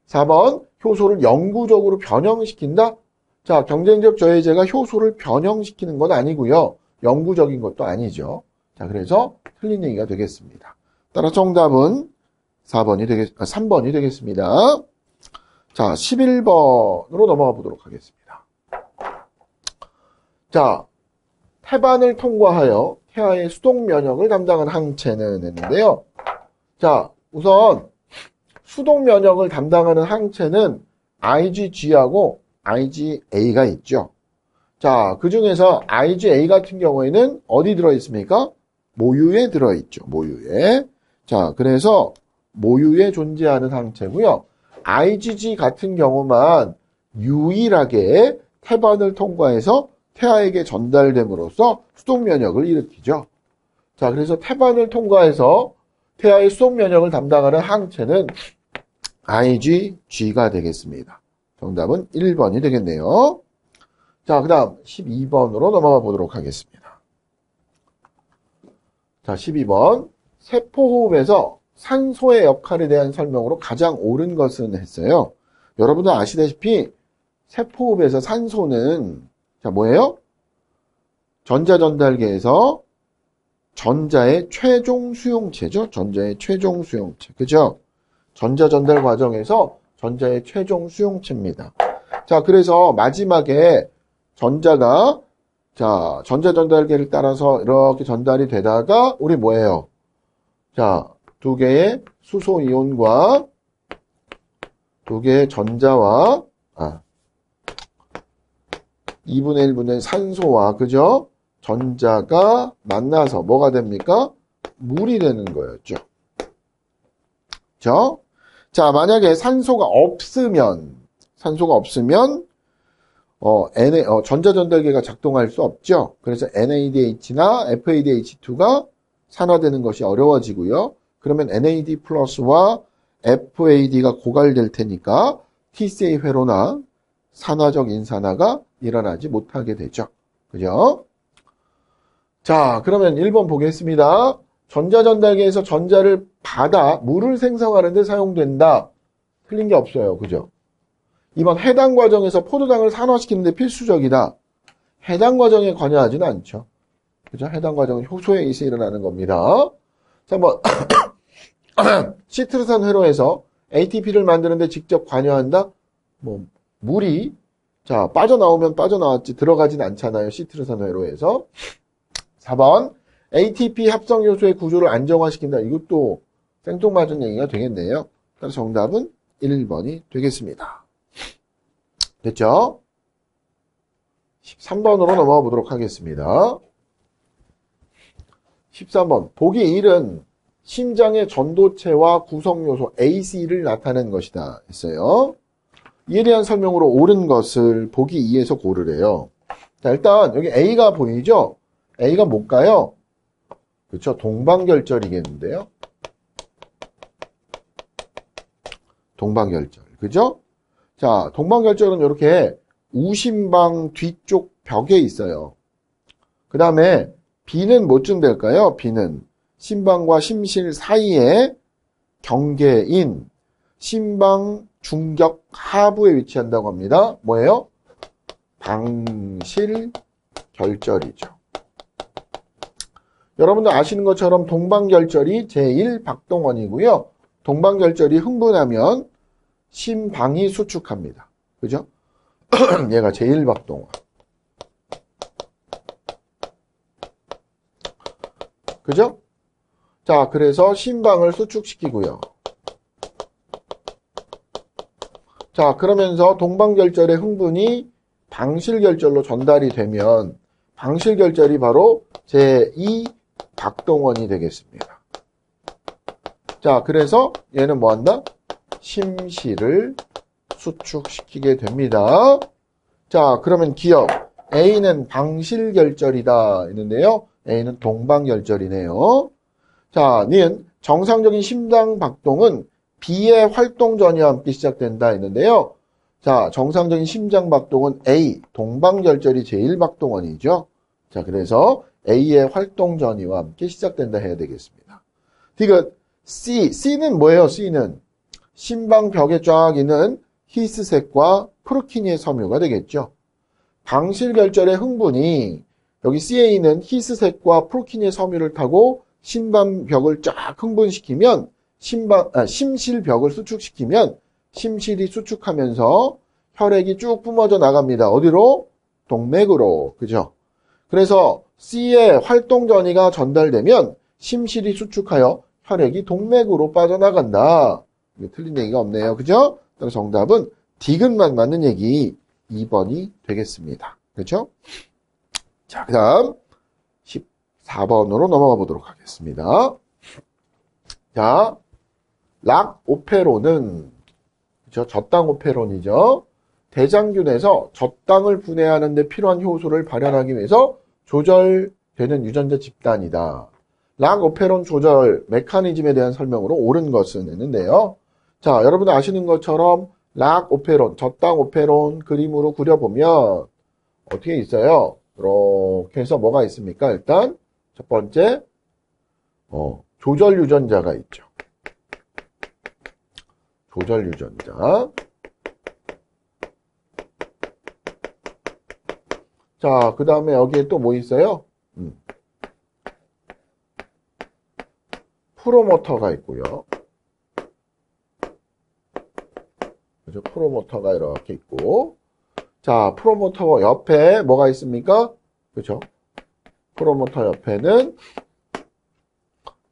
4번. 효소를 영구적으로 변형시킨다. 자, 경쟁적 저해제가 효소를 변형시키는 건 아니고요. 영구적인 것도 아니죠. 자, 그래서 틀린 얘기가 되겠습니다. 따라 정답은 3번이 되겠습니다. 자, 11번으로 넘어가 보도록 하겠습니다. 자, 태반을 통과하여 태아의 수동 면역을 담당하는 항체는 했는데요. 자, 우선 수동 면역을 담당하는 항체는 IgG하고 IgA가 있죠. 자, 그 중에서 IgA 같은 경우에는 어디 들어있습니까? 모유에 들어있죠. 모유에. 자, 그래서 모유에 존재하는 항체고요. IgG 같은 경우만 유일하게 태반을 통과해서 태아에게 전달됨으로써 수동 면역을 일으키죠. 자, 그래서 태반을 통과해서 태아의 수동 면역을 담당하는 항체는 IgG가 되겠습니다. 정답은 1번이 되겠네요. 자, 그 다음 12번으로 넘어가 보도록 하겠습니다. 자, 12번. 세포호흡에서 산소의 역할에 대한 설명으로 가장 옳은 것은 했어요. 여러분들 아시다시피 세포호흡에서 산소는 자, 뭐예요? 전자전달계에서 전자의 최종 수용체죠. 전자의 최종 수용체. 그죠? 전자전달 과정에서 전자의 최종 수용체입니다. 자, 그래서 마지막에 전자가 자, 전자전달계를 따라서 이렇게 전달이 되다가 우리 뭐예요? 자, 두 개의 수소이온과 두 개의 전자와 2분의 1분의 산소와 그죠? 전자가 만나서 뭐가 됩니까? 물이 되는 거였죠. 그죠? 자, 만약에 산소가 없으면 전자전달계가 작동할 수 없죠. 그래서 NADH나 FADH2가 산화되는 것이 어려워지고요. 그러면 NAD 플러스와 FAD가 고갈될 테니까 TCA 회로나 산화적 인산화가 일어나지 못하게 되죠. 그죠? 자, 그러면 1번 보겠습니다. 전자전달계에서 전자를 받아 물을 생성하는 데 사용된다. 틀린 게 없어요. 그죠? 2번 해당 과정에서 포도당을 산화시키는 데 필수적이다. 해당 과정에 관여하지는 않죠. 그죠? 해당 과정은 효소에 의해서 일어나는 겁니다. 3번 시트르산 회로에서 ATP를 만드는데 직접 관여한다? 물이 자 빠져나오면 빠져나왔지 들어가진 않잖아요. 시트르산 회로에서. 4번 ATP 합성 요소의 구조를 안정화시킨다. 이것도 생뚱맞은 얘기가 되겠네요. 그래서 정답은 1번이 되겠습니다. 됐죠? 13번으로 넘어가 보도록 하겠습니다. 13번 보기 1은 심장의 전도체와 구성요소 AC를 나타낸 것이다 했어요. 이에 대한 설명으로 옳은 것을 보기 2에서 고르래요. 자, 일단 여기 A가 보이죠? A가 뭘까요? 그렇죠. 동방결절이겠는데요. 동방결절. 그죠? 자, 동방결절은 이렇게 우심방 뒤쪽 벽에 있어요. 그 다음에 B는 뭐쯤 될까요? B는 심방과 심실 사이에 경계인 심방 중격 하부에 위치한다고 합니다. 뭐예요? 방실결절이죠. 여러분들 아시는 것처럼 동방결절이 제1박동원이고요. 동방결절이 흥분하면 심방이 수축합니다. 그죠? 얘가 제1박동원. 그죠? 자, 그래서 심방을 수축시키고요. 자, 그러면서 동방결절의 흥분이 방실결절로 전달이 되면 방실결절이 바로 제2박동원이 되겠습니다. 자, 그래서 얘는 뭐 한다? 심실을 수축시키게 됩니다. 자, 그러면 기억. A는 방실결절이다 했는데요. A는 동방결절이네요. 자, 니은 정상적인 심장 박동은 B의 활동 전이와 함께 시작된다 했는데요. 자, 정상적인 심장 박동은 A, 동방결절이 제1박동원이죠. 자, 그래서 A의 활동 전이와 함께 시작된다 해야 되겠습니다. 디귿 C는 뭐예요? C는 심방벽에 쫙 있는 히스색과 프로키니의 섬유가 되겠죠. 방실결절의 흥분이 여기 C에 있는 히스색과 프로키니의 섬유를 타고 심방벽을 쫙 흥분시키면 심실벽을 수축시키면 심실이 수축하면서 혈액이 쭉 뿜어져 나갑니다. 어디로? 동맥으로. 그죠? 그래서 C의 활동 전이가 전달되면 심실이 수축하여 혈액이 동맥으로 빠져나간다. 이게 틀린 얘기가 없네요. 그죠? 그래서 정답은 디귿만 맞는 얘기 2번이 되겠습니다. 그렇죠? 자, 그 다음 14번으로 넘어가 보도록 하겠습니다. 자, 락오페론은 그렇죠? 저당 오페론이죠. 대장균에서 저당을 분해하는 데 필요한 효소를 발현하기 위해서 조절되는 유전자 집단이다. 락 오페론 조절 메커니즘에 대한 설명으로 옳은 것은 했는데요. 자, 여러분 아시는 것처럼 락 오페론, 저당 오페론 그림으로 그려보면 어떻게 있어요? 이렇게 해서 뭐가 있습니까? 일단 첫 번째 조절 유전자가 있죠. 조절 유전자. 자, 그 다음에 여기에 또 뭐 있어요? 프로모터가 있고요. 그죠? 프로모터가 이렇게 있고. 자, 프로모터 옆에 뭐가 있습니까? 그죠? 프로모터 옆에는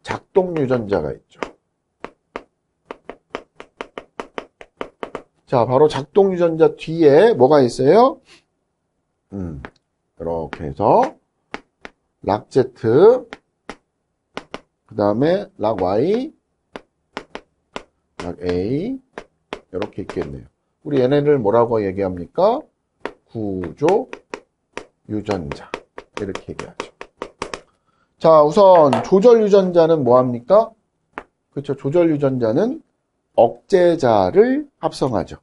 작동 유전자가 있죠. 자, 바로 작동 유전자 뒤에 뭐가 있어요? 이렇게 해서 락Z, 그 다음에 락Y, 락A 이렇게 있겠네요. 우리 얘네를 뭐라고 얘기합니까? 구조 유전자 이렇게 얘기하죠. 자, 우선 조절 유전자는 뭐합니까? 그렇죠. 조절 유전자는 억제자를 합성하죠.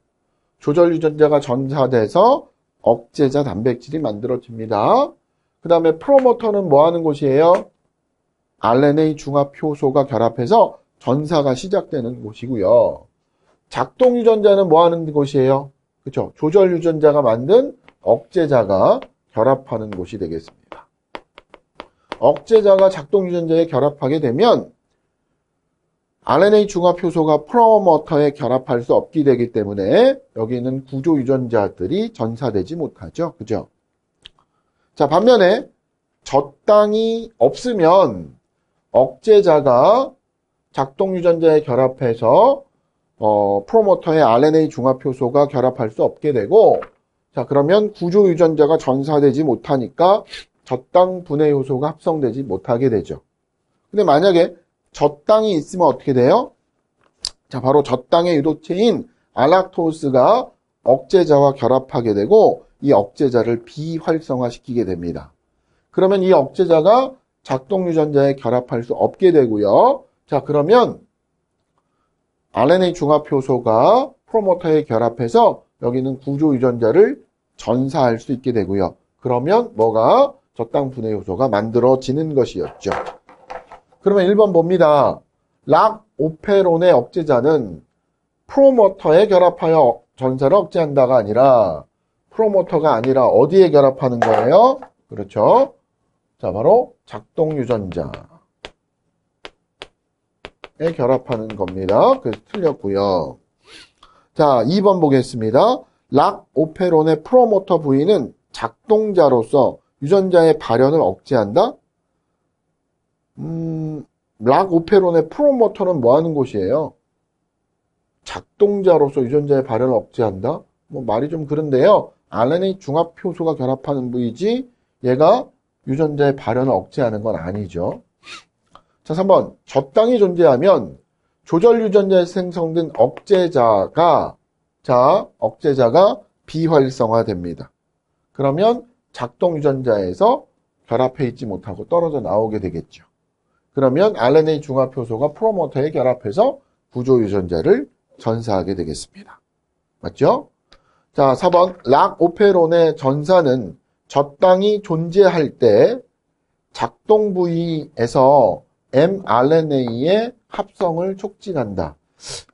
조절 유전자가 전사돼서 억제자 단백질이 만들어집니다. 그 다음에 프로모터는 뭐 하는 곳이에요? RNA 중합 효소가 결합해서 전사가 시작되는 곳이고요. 작동 유전자는 뭐 하는 곳이에요? 그렇죠. 조절 유전자가 만든 억제자가 결합하는 곳이 되겠습니다. 억제자가 작동 유전자에 결합하게 되면 RNA 중합 효소가 프로모터에 결합할 수 없게 되기 때문에 여기는 구조 유전자들이 전사되지 못하죠. 그죠? 자, 반면에 저당이 없으면 억제자가 작동 유전자에 결합해서 프로모터의 RNA 중합 효소가 결합할 수 없게 되고, 자, 그러면 구조 유전자가 전사되지 못하니까 저당 분해 효소가 합성되지 못하게 되죠. 근데 만약에 저당이 있으면 어떻게 돼요? 자, 바로 저당의 유도체인 알락토스가 억제자와 결합하게 되고 이 억제자를 비활성화시키게 됩니다. 그러면 이 억제자가 작동 유전자에 결합할 수 없게 되고요. 자, 그러면 RNA 중합 효소가 프로모터에 결합해서 여기는 구조 유전자를 전사할 수 있게 되고요. 그러면 뭐가 저당 분해 효소가 만들어지는 것이었죠. 그러면 1번 봅니다. 락 오페론의 억제자는 프로모터에 결합하여 전사를 억제한다가 아니라 프로모터가 아니라 어디에 결합하는 거예요? 그렇죠. 자, 바로 작동 유전자에 결합하는 겁니다. 그래서 틀렸고요. 자, 2번 보겠습니다. 락 오페론의 프로모터 부위는 작동자로서 유전자의 발현을 억제한다? 락 오페론의 프로모터는 뭐 하는 곳이에요? 작동자로서 유전자의 발현을 억제한다? 뭐 말이 좀 그런데요. RNA 중합 효소가 결합하는 부위지 얘가 유전자의 발현을 억제하는 건 아니죠. 자, 3번. 저당이 존재하면 조절 유전자에서 생성된 억제자가 비활성화됩니다. 그러면 작동 유전자에서 결합해 있지 못하고 떨어져 나오게 되겠죠. 그러면 RNA 중합 효소가 프로모터에 결합해서 구조 유전자를 전사하게 되겠습니다. 맞죠? 자, 4번. 락 오페론의 전사는 저당이 존재할 때 작동 부위에서 mRNA의 합성을 촉진한다.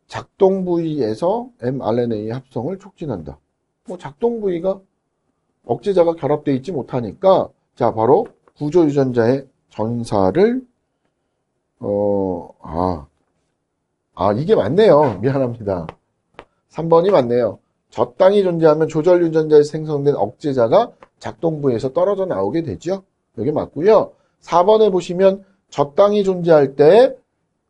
작동 부위에서 mRNA의 합성을 촉진한다. 뭐 작동 부위가 억제자가 결합되어 있지 못하니까 자, 바로 구조 유전자의 전사를 이게 맞네요. 미안합니다. 3번이 맞네요. 저당이 존재하면 조절 유전자에서 생성된 억제자가 작동 부위에서 떨어져 나오게 되죠. 여기 맞고요. 4번에 보시면 저당이 존재할 때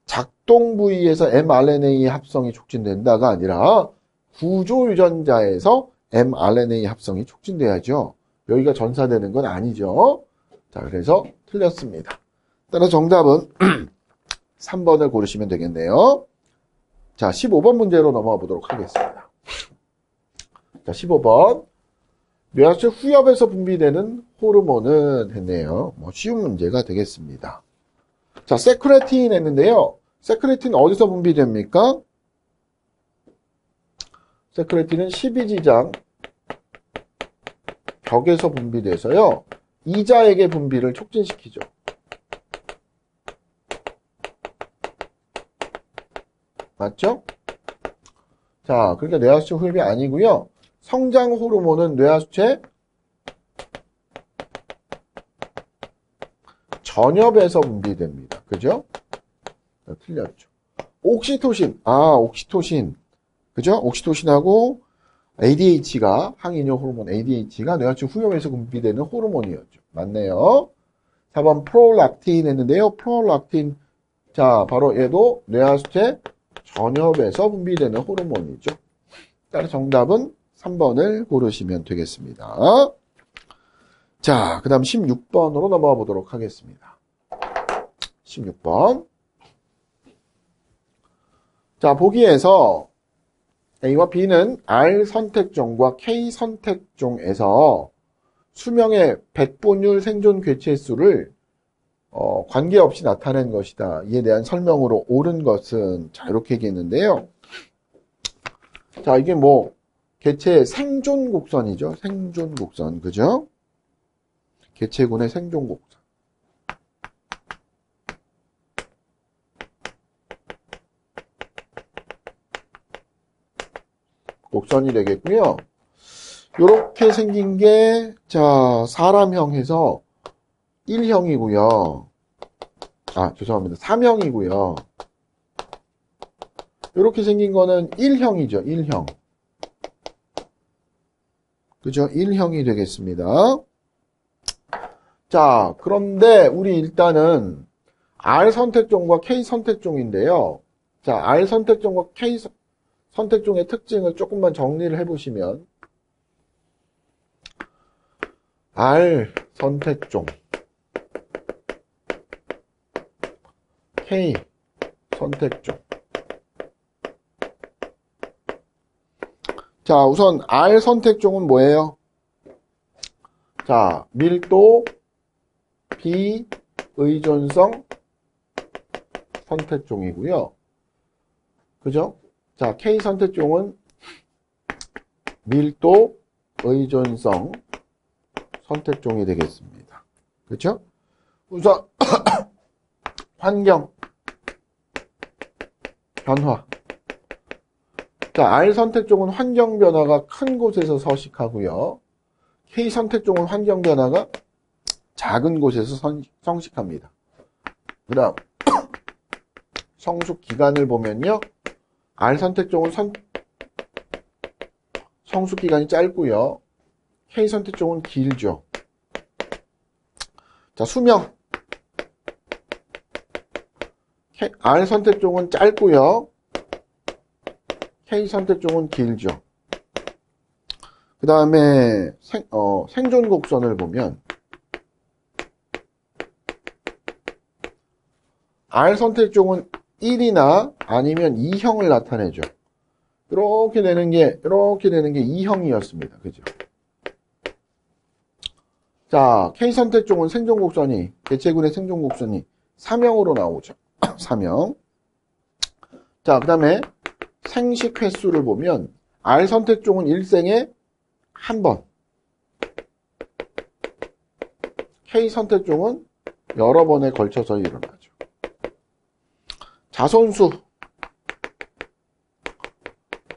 작동 부위에서 mRNA 합성이 촉진된다가 아니라 구조 유전자에서 mRNA 합성이 촉진돼야죠. 여기가 전사되는 건 아니죠. 자, 그래서 틀렸습니다. 따라서 정답은 3번을 고르시면 되겠네요. 자, 15번 문제로 넘어가 보도록 하겠습니다. 자, 15번. 뇌하수체 후엽에서 분비되는 호르몬은 했네요. 뭐 쉬운 문제가 되겠습니다. 자, 세크레틴 했는데요. 세크레틴 어디서 분비됩니까? 세크레틴은 12지장 벽에서 분비돼서요. 이자에게 분비를 촉진시키죠. 맞죠? 자, 그러니까 뇌하수체 후엽이 아니고요. 성장 호르몬은 뇌하수체 전엽에서 분비됩니다. 그죠? 자, 틀렸죠. 옥시토신. 옥시토신. 그죠? 옥시토신하고 ADH가 항이뇨 호르몬 ADH가 뇌하수체 후엽에서 분비되는 호르몬이었죠. 맞네요. 4번 프롤락틴 했는데요. 프롤락틴. 자, 바로 얘도 뇌하수체 전엽에서 분비되는 호르몬이죠. 따라서 정답은 3번을 고르시면 되겠습니다. 자, 그 다음 16번으로 넘어가 보도록 하겠습니다. 16번. 자, 보기에서 A와 B는 R 선택종과 K 선택종에서 수명의 백분율 생존 개체 수를 관계없이 나타낸 것이다. 이에 대한 설명으로 옳은 것은 자, 이렇게 얘기했는데요. 자, 이게 뭐 개체의 생존 곡선이죠. 생존 곡선. 그죠? 개체군의 생존 곡선. 곡선이 되겠고요. 요렇게 생긴 게 자, 사람형에서 1형이고요. 죄송합니다. 3형이고요. 요렇게 생긴 거는 1형이죠. 1형. 그죠? 1형이 되겠습니다. 자, 그런데 우리 일단은 R 선택종과 K 선택종인데요. 자, R 선택종과 K 선택종의 특징을 조금만 정리를 해보시면 R 선택종, K 선택종. 자, 우선 R 선택종은 뭐예요? 자, 밀도, 비의존성 선택종이고요. 그죠? 자, K 선택종은 밀도, 의존성 선택종이 되겠습니다. 그렇죠? 우선 환경, 변화. 자, R 선택종은 환경 변화가 큰 곳에서 서식하고요. K 선택종은 환경 변화가 작은 곳에서 성식합니다. 그 다음 성숙 기간을 보면요. R 선택종은 성숙 기간이 짧고요. K 선택종은 길죠. 자, 수명. R 선택종은 짧고요. K 선택종은 길죠. 그 다음에 생존 곡선을 보면 R 선택종은 1이나 아니면 2형을 나타내죠. 이렇게 되는 게 2형이었습니다. 그죠? 자, K 선택종은 생존 곡선이, 개체군의 생존 곡선이 3형으로 나오죠. 3형. 자, 그 다음에 생식 횟수를 보면 R 선택종은 일생에 한 번, K 선택종은 여러 번에 걸쳐서 일어나죠. 자손수.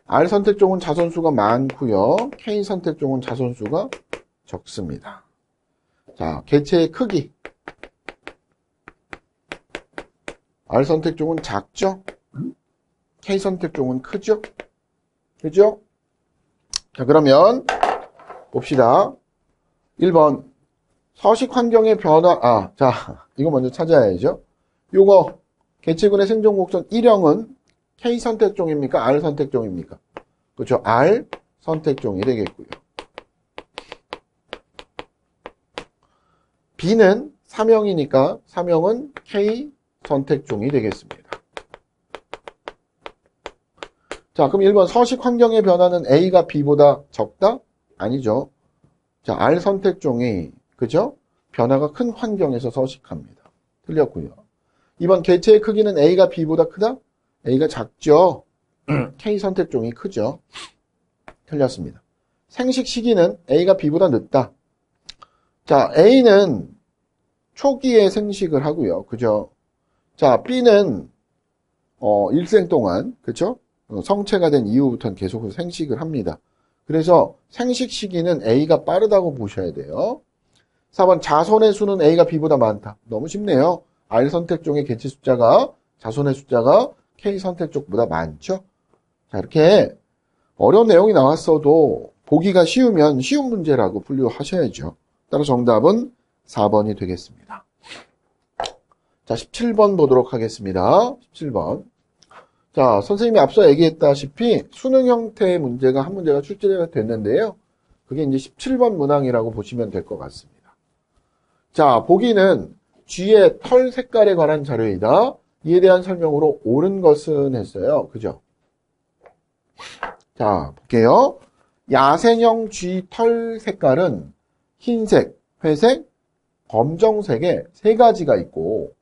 R 선택종은 자손수가 많고요. K 선택종은 자손수가 적습니다. 자, 개체의 크기. R 선택종은 작죠? K 선택종은 크죠? 그죠? 자, 그러면 봅시다. 1번 서식 환경의 변화. 자, 이거 먼저 찾아야죠. 요거 개체군의 생존 곡선 1형은 K 선택종입니까? R 선택종입니까? 그렇죠. R 선택종이 되겠고요. B는 3형이니까 3형은 K 선택종이 되겠습니다. 자, 그럼 1번 서식 환경의 변화는 A가 B보다 적다? 아니죠. 자, R 선택종이, 그죠? 변화가 큰 환경에서 서식합니다. 틀렸고요. 2번 개체의 크기는 A가 B보다 크다? A가 작죠. K 선택종이 크죠. 틀렸습니다. 생식 시기는 A가 B보다 늦다. 자, A는 초기에 생식을 하고요. 그죠? 자, B는 일생 동안, 그죠? 성체가 된 이후부터는 계속 생식을 합니다. 그래서 생식 시기는 A가 빠르다고 보셔야 돼요. 4번 자손의 수는 A가 B보다 많다. 너무 쉽네요. R 선택종의 개체 숫자가, 자손의 숫자가 K 선택종보다 많죠. 자, 이렇게 어려운 내용이 나왔어도 보기가 쉬우면 쉬운 문제라고 분류하셔야죠. 따라서 정답은 4번이 되겠습니다. 자, 17번 보도록 하겠습니다. 17번. 자, 선생님이 앞서 얘기했다시피 수능 형태의 문제가 한 문제가 출제가 됐는데요. 그게 이제 17번 문항이라고 보시면 될 것 같습니다. 자, 보기는 쥐의 털 색깔에 관한 자료이다. 이에 대한 설명으로 옳은 것은 했어요. 그죠? 자, 볼게요. 야생형 쥐 털 색깔은 흰색, 회색, 검정색의 세 가지가 있고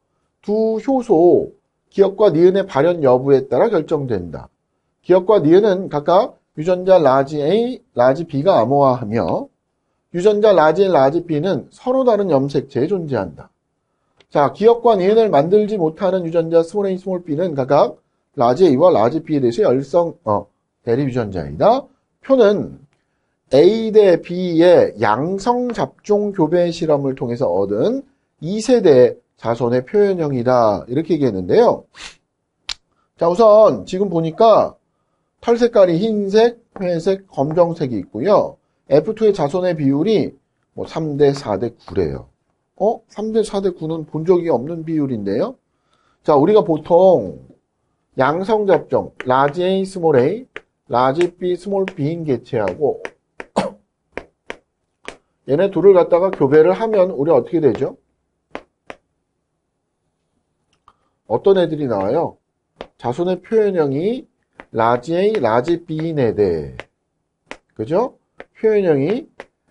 두 효소 기역과 니은의 발현 여부에 따라 결정된다. 기역과 니은은 각각 유전자 라지 A, 라지 B가 암호화하며 유전자 라지 A, 라지 B는 서로 다른 염색체에 존재한다. 자, 기역과 니은을 만들지 못하는 유전자 스몰 a, 스몰 b는 각각 라지 A와 라지 B에 대해서 대립 유전자이다. 표는 A 대 B의 양성 잡종 교배 실험을 통해서 얻은 2세대 자손의 표현형이다. 이렇게 얘기했는데요. 자, 우선 지금 보니까 털 색깔이 흰색, 회색, 검정색이 있고요. F2의 자손의 비율이 3대 4대 9래요. 3대 4대 9는 본 적이 없는 비율인데요. 자, 우리가 보통 양성 잡종 라지 A, 스몰 a, 라지 B, 스몰 b인 개체하고 얘네 둘을 갖다가 교배를 하면 우리 어떻게 되죠? 어떤 애들이 나와요? 자손의 표현형이 라지 A, 라지 B인 애들. 그죠? 표현형이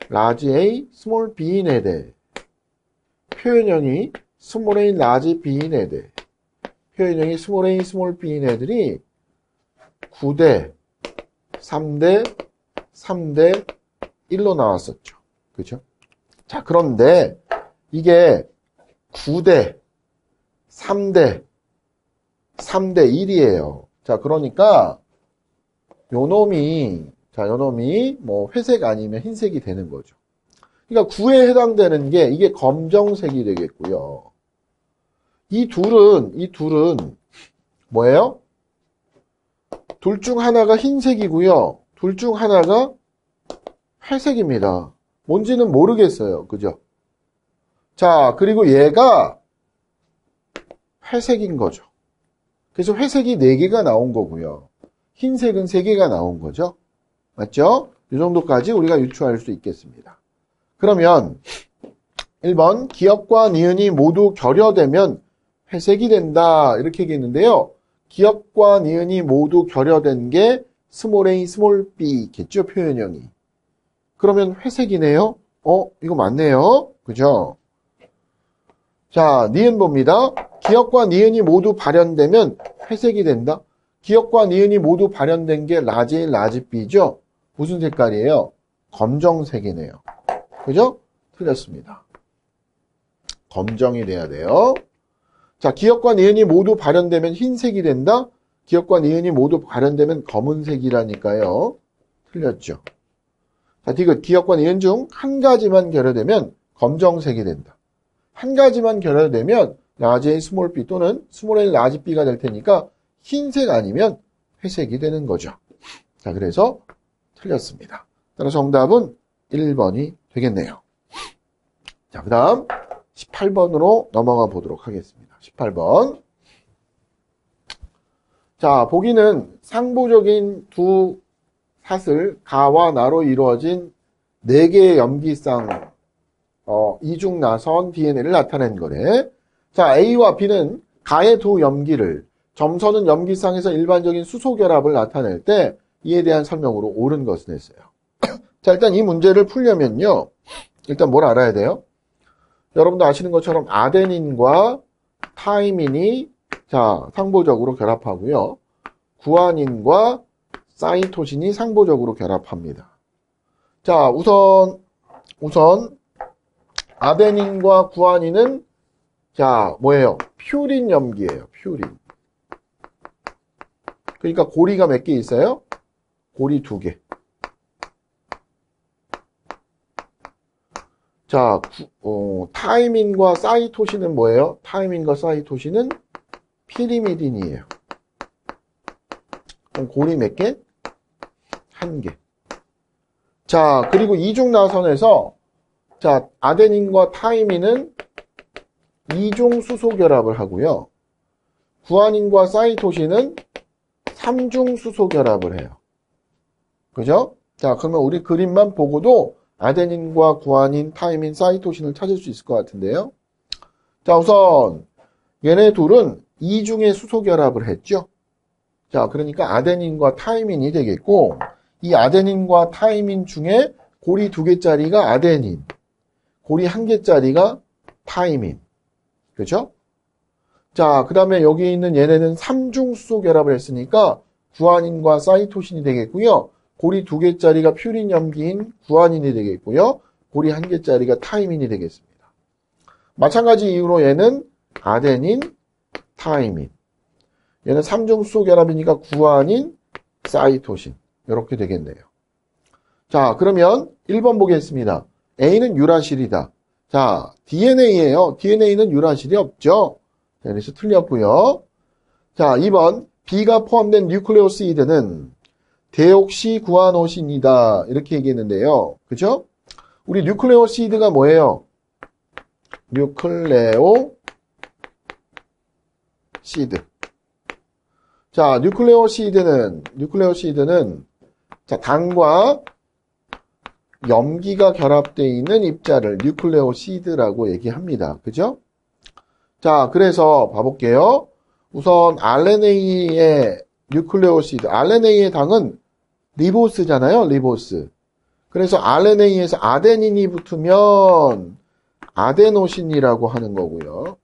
라지 A, 스몰 b인 애들. 표현형이 스몰 a, 라지 b인 애들. 표현형이 스몰 a, 스몰 b인 애들이 9대, 3대, 3대 1로 나왔었죠. 그죠? 자, 그런데 이게 9대, 3대, 3대 1이에요. 자, 그러니까 요놈이 회색 아니면 흰색이 되는 거죠. 그러니까 9에 해당되는 게 이게 검정색이 되겠고요. 이 둘은 뭐예요? 둘 중 하나가 흰색이고요. 둘 중 하나가 회색입니다. 뭔지는 모르겠어요. 그죠? 자, 그리고 얘가 회색인 거죠. 그래서 회색이 4개가 나온 거고요. 흰색은 3개가 나온 거죠. 맞죠? 이 정도까지 우리가 유추할 수 있겠습니다. 그러면 1번 기역과 니은이 모두 결여되면 회색이 된다. 이렇게 얘기했는데요. 기역과 니은이 모두 결여된 게 스몰 a, 스몰 b겠죠. 표현형이. 그러면 회색이네요. 이거 맞네요. 그죠? 자, 니은 봅니다. 기역과 니은이 모두 발현되면 회색이 된다. 기역과 니은이 모두 발현된 게 라지 A, 라지 B죠? 무슨 색깔이에요? 검정색이네요. 그죠? 틀렸습니다. 검정이 돼야 돼요. 자, 기역과 니은이 모두 발현되면 흰색이 된다. 기역과 니은이 모두 발현되면 검은색이라니까요. 틀렸죠. 자, 디귿 기역과 니은 중 한 가지만 결여되면 검정색이 된다. 한 가지만 결여되면 라지 A, 스몰 b 또는 스몰 a, 라지 b가 될 테니까 흰색 아니면 회색이 되는 거죠. 자, 그래서 틀렸습니다. 따라서 정답은 1번이 되겠네요. 자, 그 다음 18번으로 넘어가 보도록 하겠습니다. 18번. 자, 보기는 상부적인 두 사슬 가와 나로 이루어진 4개의 염기쌍 이중나선 DNA를 나타낸 거래. 자, A와 B는 가의 두 염기를 점선은 염기상에서 일반적인 수소결합을 나타낼 때 이에 대한 설명으로 옳은 것을 했어요. 자, 일단 이 문제를 풀려면요. 일단 뭘 알아야 돼요? 여러분도 아시는 것처럼 아데닌과 타이민이 자, 상보적으로 결합하고요. 구아닌과 사이토신이 상보적으로 결합합니다. 자, 우선 아데닌과 구아닌은 자, 뭐예요? 퓨린 염기예요. 퓨린. 그러니까 고리가 몇 개 있어요? 고리 2개. 자, 타이민과 사이토신은 뭐예요? 타이민과 사이토신은 피리미딘이에요. 그럼 고리 몇 개? 1개. 자, 그리고 이중 나선에서 자, 아데닌과 타이민은 이중 수소 결합을 하고요. 구아닌과 사이토신은 3중 수소 결합을 해요. 그죠? 자, 그러면 우리 그림만 보고도 아데닌과 구아닌, 타이민, 사이토신을 찾을 수 있을 것 같은데요. 자, 우선 얘네 둘은 이중의 수소 결합을 했죠. 자, 그러니까 아데닌과 타이민이 되겠고 이 아데닌과 타이민 중에 고리 2개짜리가 아데닌, 고리 1개짜리가 타이민. 그죠? 자, 그 다음에 여기 있는 얘네는 3중 수소 결합을 했으니까 구아닌과 사이토신이 되겠고요. 고리 2개짜리가 퓨린 염기인 구아닌이 되겠고요. 고리 1개짜리가 타이민이 되겠습니다. 마찬가지 이유로 얘는 아데닌, 타이민. 얘는 3중 수소 결합이니까 구아닌, 사이토신. 이렇게 되겠네요. 자, 그러면 1번 보겠습니다. A는 유라실이다. 자, DNA예요. DNA는 유라실이 없죠. 자, 그래서 틀렸고요. 자, 2번 B가 포함된 뉴클레오시드는 데옥시구아노신이다. 이렇게 얘기했는데요. 그죠? 우리 뉴클레오시드가 뭐예요? 뉴클레오시드. 자, 뉴클레오시드는 자, 당과 염기가 결합되어 있는 입자를 뉴클레오시드라고 얘기합니다. 그죠? 자, 그래서 봐볼게요. 우선 RNA의 뉴클레오시드, RNA의 당은 리보스잖아요. 리보스. 그래서 RNA에서 아데닌이 붙으면 아데노신이라고 하는 거고요.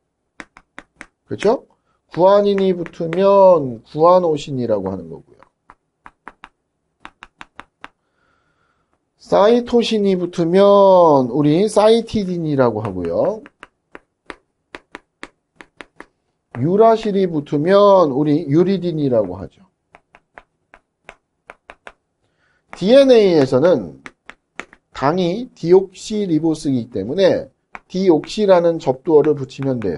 그렇죠? 구아닌이 붙으면 구아노신이라고 하는 거고요. 사이토신이 붙으면 우리 사이티딘이라고 하고요. 유라실이 붙으면 우리 유리딘이라고 하죠. DNA에서는 당이 디옥시리보스이기 때문에 디옥시라는 접두어를 붙이면 돼요.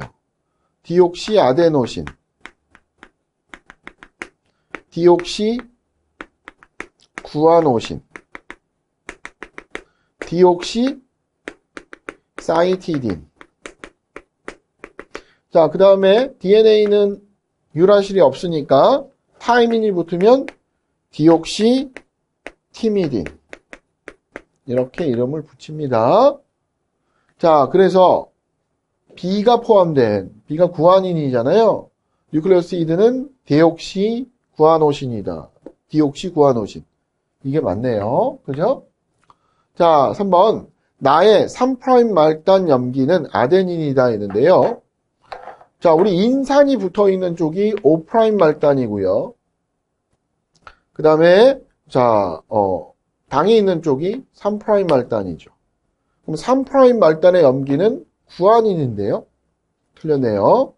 디옥시아데노신, 디옥시구아노신, 디옥시사이티딘. 자, 그 다음에 DNA는 유라실이 없으니까 타이민이 붙으면 디옥시티미딘. 이렇게 이름을 붙입니다. 자, 그래서 B가 포함된, B가 구아닌이잖아요. 뉴클레오시드는 데옥시구아노신이다. 디옥시구아노신. 이게 맞네요. 그죠? 자, 3번. 나의 3' 말단 염기는 아데닌이다 했는데요. 자, 우리 인산이 붙어 있는 쪽이 5' 말단이고요. 그 다음에, 자, 당이 있는 쪽이 3' 말단이죠. 그럼 3' 말단의 염기는 구아닌인데요. 틀렸네요.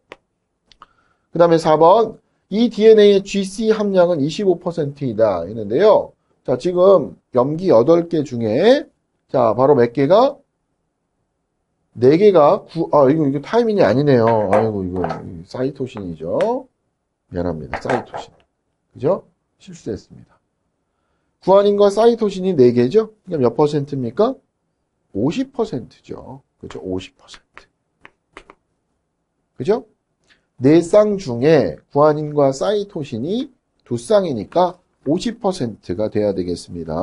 그 다음에 4번. 이 DNA의 GC 함량은 25%이다 했는데요. 자, 지금 염기 8개 중에, 자, 바로 몇 개가? 4개가 이거 타이민이 아니네요. 아이고, 이거 사이토신이죠. 미안합니다. 사이토신. 그죠? 실수했습니다. 구아닌과 사이토신이 4개죠? 그럼 몇 퍼센트입니까? 50%죠. 그죠? 50%. 그죠? 4쌍 중에 구아닌과 사이토신이 2쌍이니까 50%가 돼야 되겠습니다.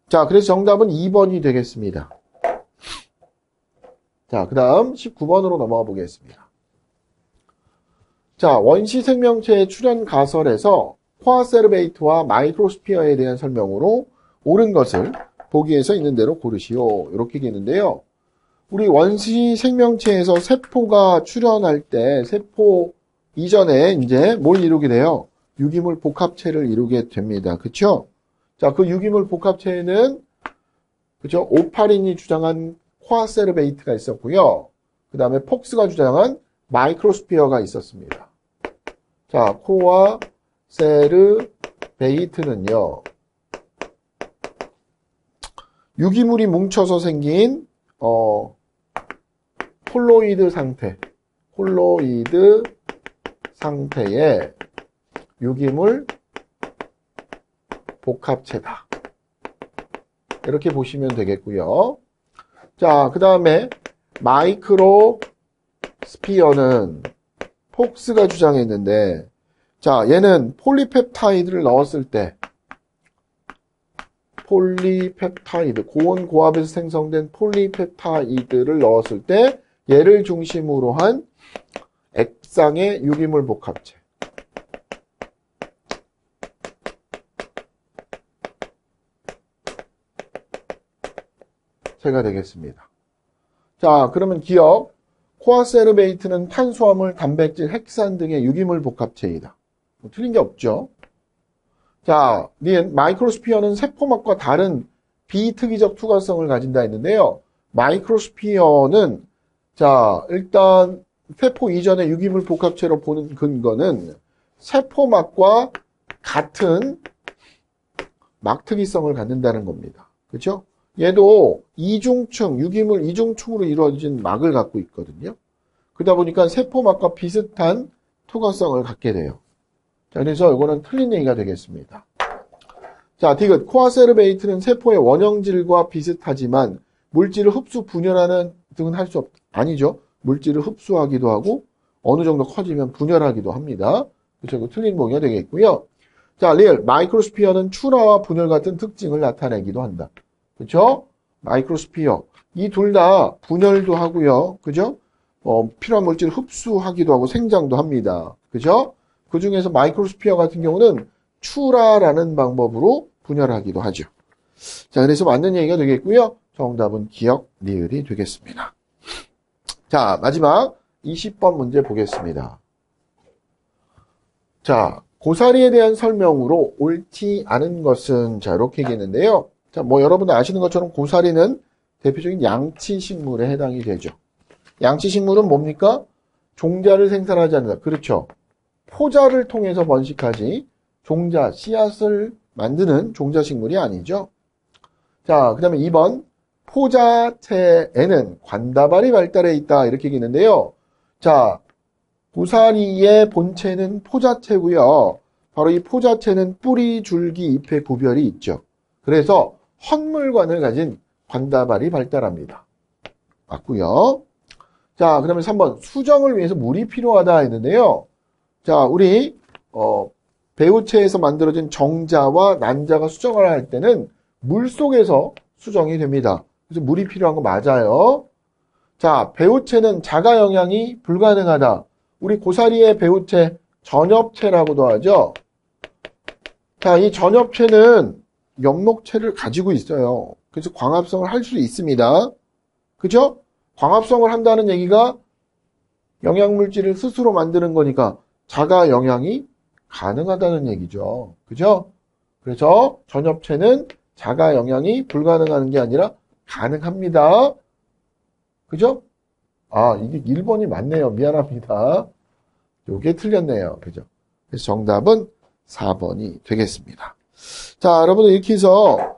자, 그래서 정답은 2번이 되겠습니다. 자, 그 다음 19번으로 넘어가 보겠습니다. 자, 원시 생명체의 출현 가설에서 코아세르베이트와 마이크로스피어에 대한 설명으로 옳은 것을 보기에서 있는 대로 고르시오. 이렇게 되는데요. 우리 원시 생명체에서 세포가 출현할 때 세포 이전에 이제 뭘 이루게 돼요? 유기물 복합체를 이루게 됩니다. 그쵸? 자, 그 유기물 복합체에는 그죠? 오파린이 주장한 코아세르베이트가 있었고요. 그 다음에 폭스가 주장한 마이크로스피어가 있었습니다. 자, 코아세르베이트는요. 유기물이 뭉쳐서 생긴 콜로이드 상태의 유기물 복합체다. 이렇게 보시면 되겠고요. 자, 그 다음에 마이크로스피어는 폭스가 주장했는데, 자, 얘는 폴리펩타이드를 넣었을 때, 고온 고압에서 생성된 폴리펩타이드를 넣었을 때 얘를 중심으로 한 액상의 유기물 복합체. 제가 되겠습니다. 자, 그러면 기억. 코아세르베이트는 탄수화물, 단백질, 핵산 등의 유기물 복합체이다. 뭐 틀린 게 없죠. 자, 마이크로스피어는 세포막과 다른 비특이적 투과성을 가진다 했는데요. 마이크로스피어는 자, 일단 세포 이전의 유기물 복합체로 보는 근거는 세포막과 같은 막특이성을 갖는다는 겁니다. 그렇죠? 얘도 유기물 이중층으로 이루어진 막을 갖고 있거든요. 그러다 보니까 세포막과 비슷한 투과성을 갖게 돼요. 자, 그래서 이거는 틀린 얘기가 되겠습니다. 자, 디귿. 코아세르베이트는 세포의 원형질과 비슷하지만 물질을 흡수, 분열하는 등은 할 수 아니죠. 물질을 흡수하기도 하고 어느 정도 커지면 분열하기도 합니다. 그렇죠? 이거 틀린 보기가 되겠고요. 자, 리얼. 마이크로스피어는 출하와 분열 같은 특징을 나타내기도 한다. 그렇죠? 마이크로스피어. 이 둘 다 분열도 하고요. 그죠? 필요한 물질을 흡수하기도 하고 생장도 합니다. 그죠? 그 중에서 마이크로스피어 같은 경우는 출하라는 방법으로 분열하기도 하죠. 자, 그래서 맞는 얘기가 되겠고요. 정답은 기억, 리을이 되겠습니다. 자, 마지막 20번 문제 보겠습니다. 자, 고사리에 대한 설명으로 옳지 않은 것은 자, 이렇게 얘기했는데요. 자, 뭐 여러분들 아시는 것처럼 고사리는 대표적인 양치식물에 해당이 되죠. 양치식물은 뭡니까? 종자를 생산하지 않는다. 그렇죠. 포자를 통해서 번식하지 종자, 씨앗을 만드는 종자식물이 아니죠. 자, 그 다음에 2번. 포자체에는 관다발이 발달해 있다. 이렇게 얘기했는데요. 자, 고사리의 본체는 포자체고요. 바로 이 포자체는 뿌리, 줄기, 잎의 구별이 있죠. 그래서 헛물관을 가진 관다발이 발달합니다. 맞고요. 자, 그 다음에 3번. 수정을 위해서 물이 필요하다 했는데요. 자, 우리 배우체에서 만들어진 정자와 난자가 수정을 할 때는 물 속에서 수정이 됩니다. 그래서 물이 필요한 거 맞아요. 자, 배우체는 자가 영양이 불가능하다. 우리 고사리의 배우체 전엽체라고도 하죠. 자, 이 전엽체는 영록체를 가지고 있어요. 그래서 광합성을 할 수 있습니다. 그죠? 광합성을 한다는 얘기가 영양물질을 스스로 만드는 거니까 자가 영양이 가능하다는 얘기죠. 그죠? 그래서 전엽체는 자가 영양이 불가능한 게 아니라 가능합니다. 그죠? 아, 이게 1번이 맞네요. 미안합니다. 요게 틀렸네요. 그죠? 그래서 정답은 4번이 되겠습니다. 자, 여러분들 이렇게 해서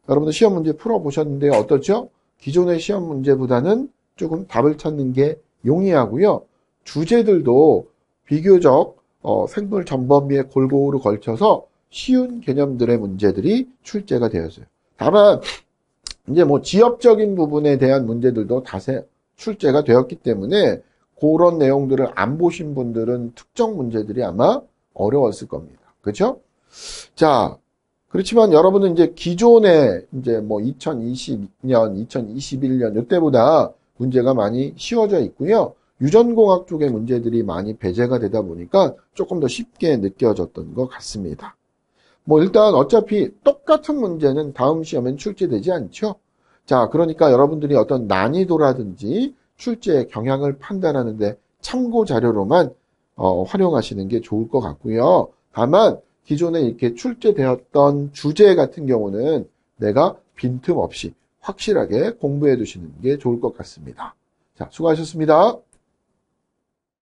여러분들 시험 문제 풀어보셨는데요. 어떻죠? 기존의 시험 문제보다는 조금 답을 찾는 게 용이하고요. 주제들도 비교적 생물 전범위에 골고루 걸쳐서 쉬운 개념들의 문제들이 출제가 되었어요. 다만 이제 뭐 지엽적인 부분에 대한 문제들도 다 출제가 되었기 때문에 그런 내용들을 안 보신 분들은 특정 문제들이 아마 어려웠을 겁니다. 그렇죠? 자, 그렇지만 여러분은 이제 기존에 이제 뭐 2020년, 2021년 이때보다 문제가 많이 쉬워져 있고요. 유전공학 쪽의 문제들이 많이 배제가 되다 보니까 조금 더 쉽게 느껴졌던 것 같습니다. 뭐 일단 어차피 똑같은 문제는 다음 시험엔 출제되지 않죠. 자, 그러니까 여러분들이 어떤 난이도라든지 출제 경향을 판단하는데 참고 자료로만 활용하시는 게 좋을 것 같고요. 다만 기존에 이렇게 출제되었던 주제 같은 경우는 내가 빈틈없이 확실하게 공부해 두시는 게 좋을 것 같습니다. 자, 수고하셨습니다.